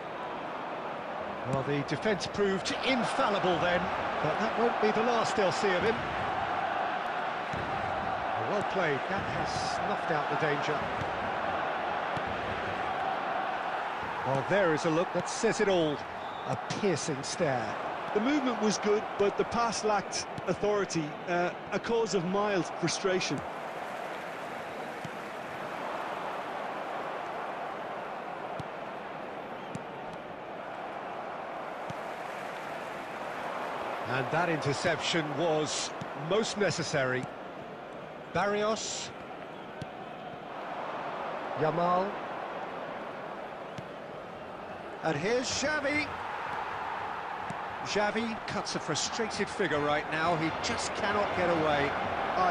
Well, the defence proved infallible then, but that won't be the last they'll see of him. Oh, well played, that has snuffed out the danger. Well, there is a look that says it all. A piercing stare. The movement was good, but the pass lacked authority, a cause of mild frustration. And that interception was most necessary. Barrios. Yamal. And here's Xavi. Xavi cuts a frustrated figure right now. He just cannot get away.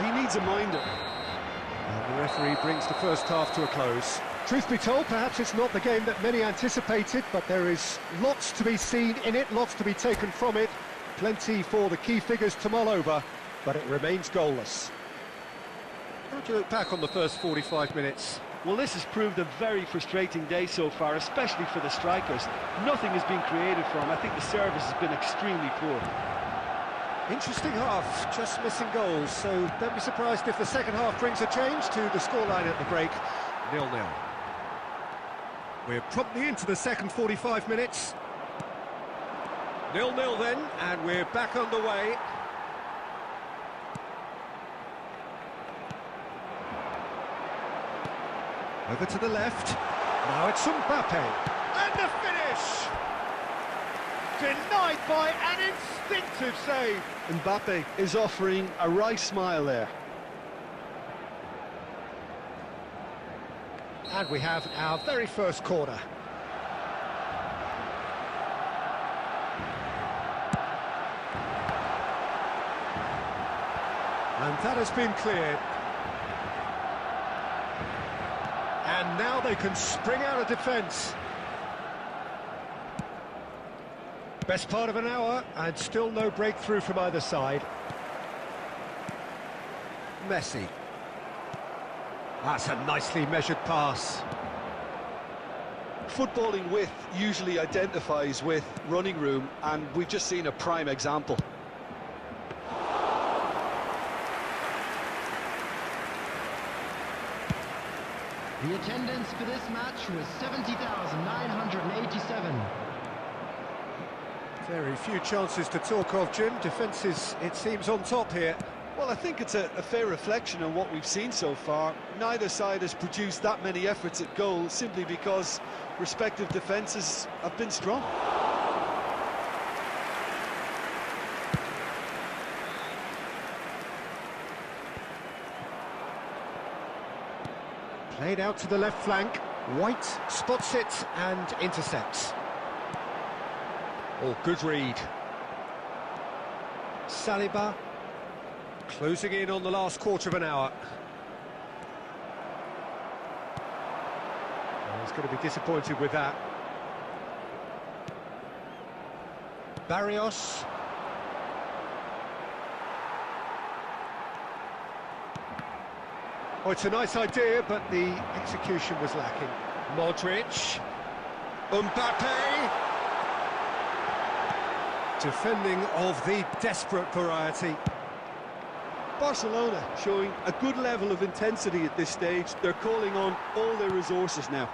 He needs a minder. And the referee brings the first half to a close. Truth be told, perhaps it's not the game that many anticipated, but there is lots to be seen in it, lots to be taken from it. Plenty for the key figures to mull over, but it remains goalless. How do you look back on the first 45 minutes? Well, this has proved a very frustrating day so far, especially for the strikers. Nothing has been created for them. I think the service has been extremely poor. Interesting half, just missing goals, so don't be surprised if the second half brings a change to the scoreline at the break. 0-0. We're promptly into the second 45 minutes. 0-0 then, and we're back underway. Over to the left. Now it's Mbappe. And the finish! Denied by an instinctive save. Mbappe is offering a wry smile there. And we have our very first corner. And that has been cleared. And now they can spring out of defence. Best part of an hour, and still no breakthrough from either side. Messi. That's a nicely measured pass. Footballing width usually identifies with running room, and we've just seen a prime example. The attendance for this match was 70,987. Very few chances to talk of, Jim. Defence is, it seems, on top here. Well, I think it's a fair reflection on what we've seen so far. Neither side has produced that many efforts at goal simply because respective defences have been strong. Played out to the left flank. White spots it and intercepts. Oh, good read. Saliba closing in on the last quarter of an hour. Oh, he's going to be disappointed with that. Barrios. Oh, it's a nice idea, but the execution was lacking. Modric. Mbappe. Defending of the desperate variety. Barcelona showing a good level of intensity at this stage. They're calling on all their resources now.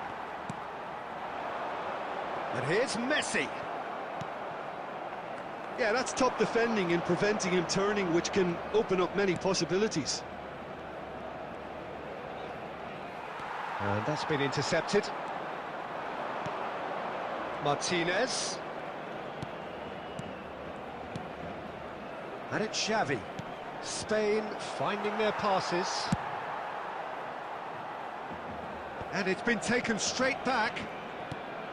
And here's Messi. Yeah, that's top defending and preventing him turning, which can open up many possibilities. And that's been intercepted. Martinez. And it's Xavi. Spain finding their passes. And it's been taken straight back.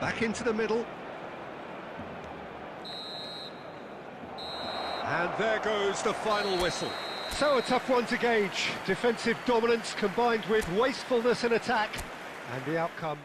Back into the middle. And there goes the final whistle. So a tough one to gauge. Defensive dominance combined with wastefulness in attack. And the outcome...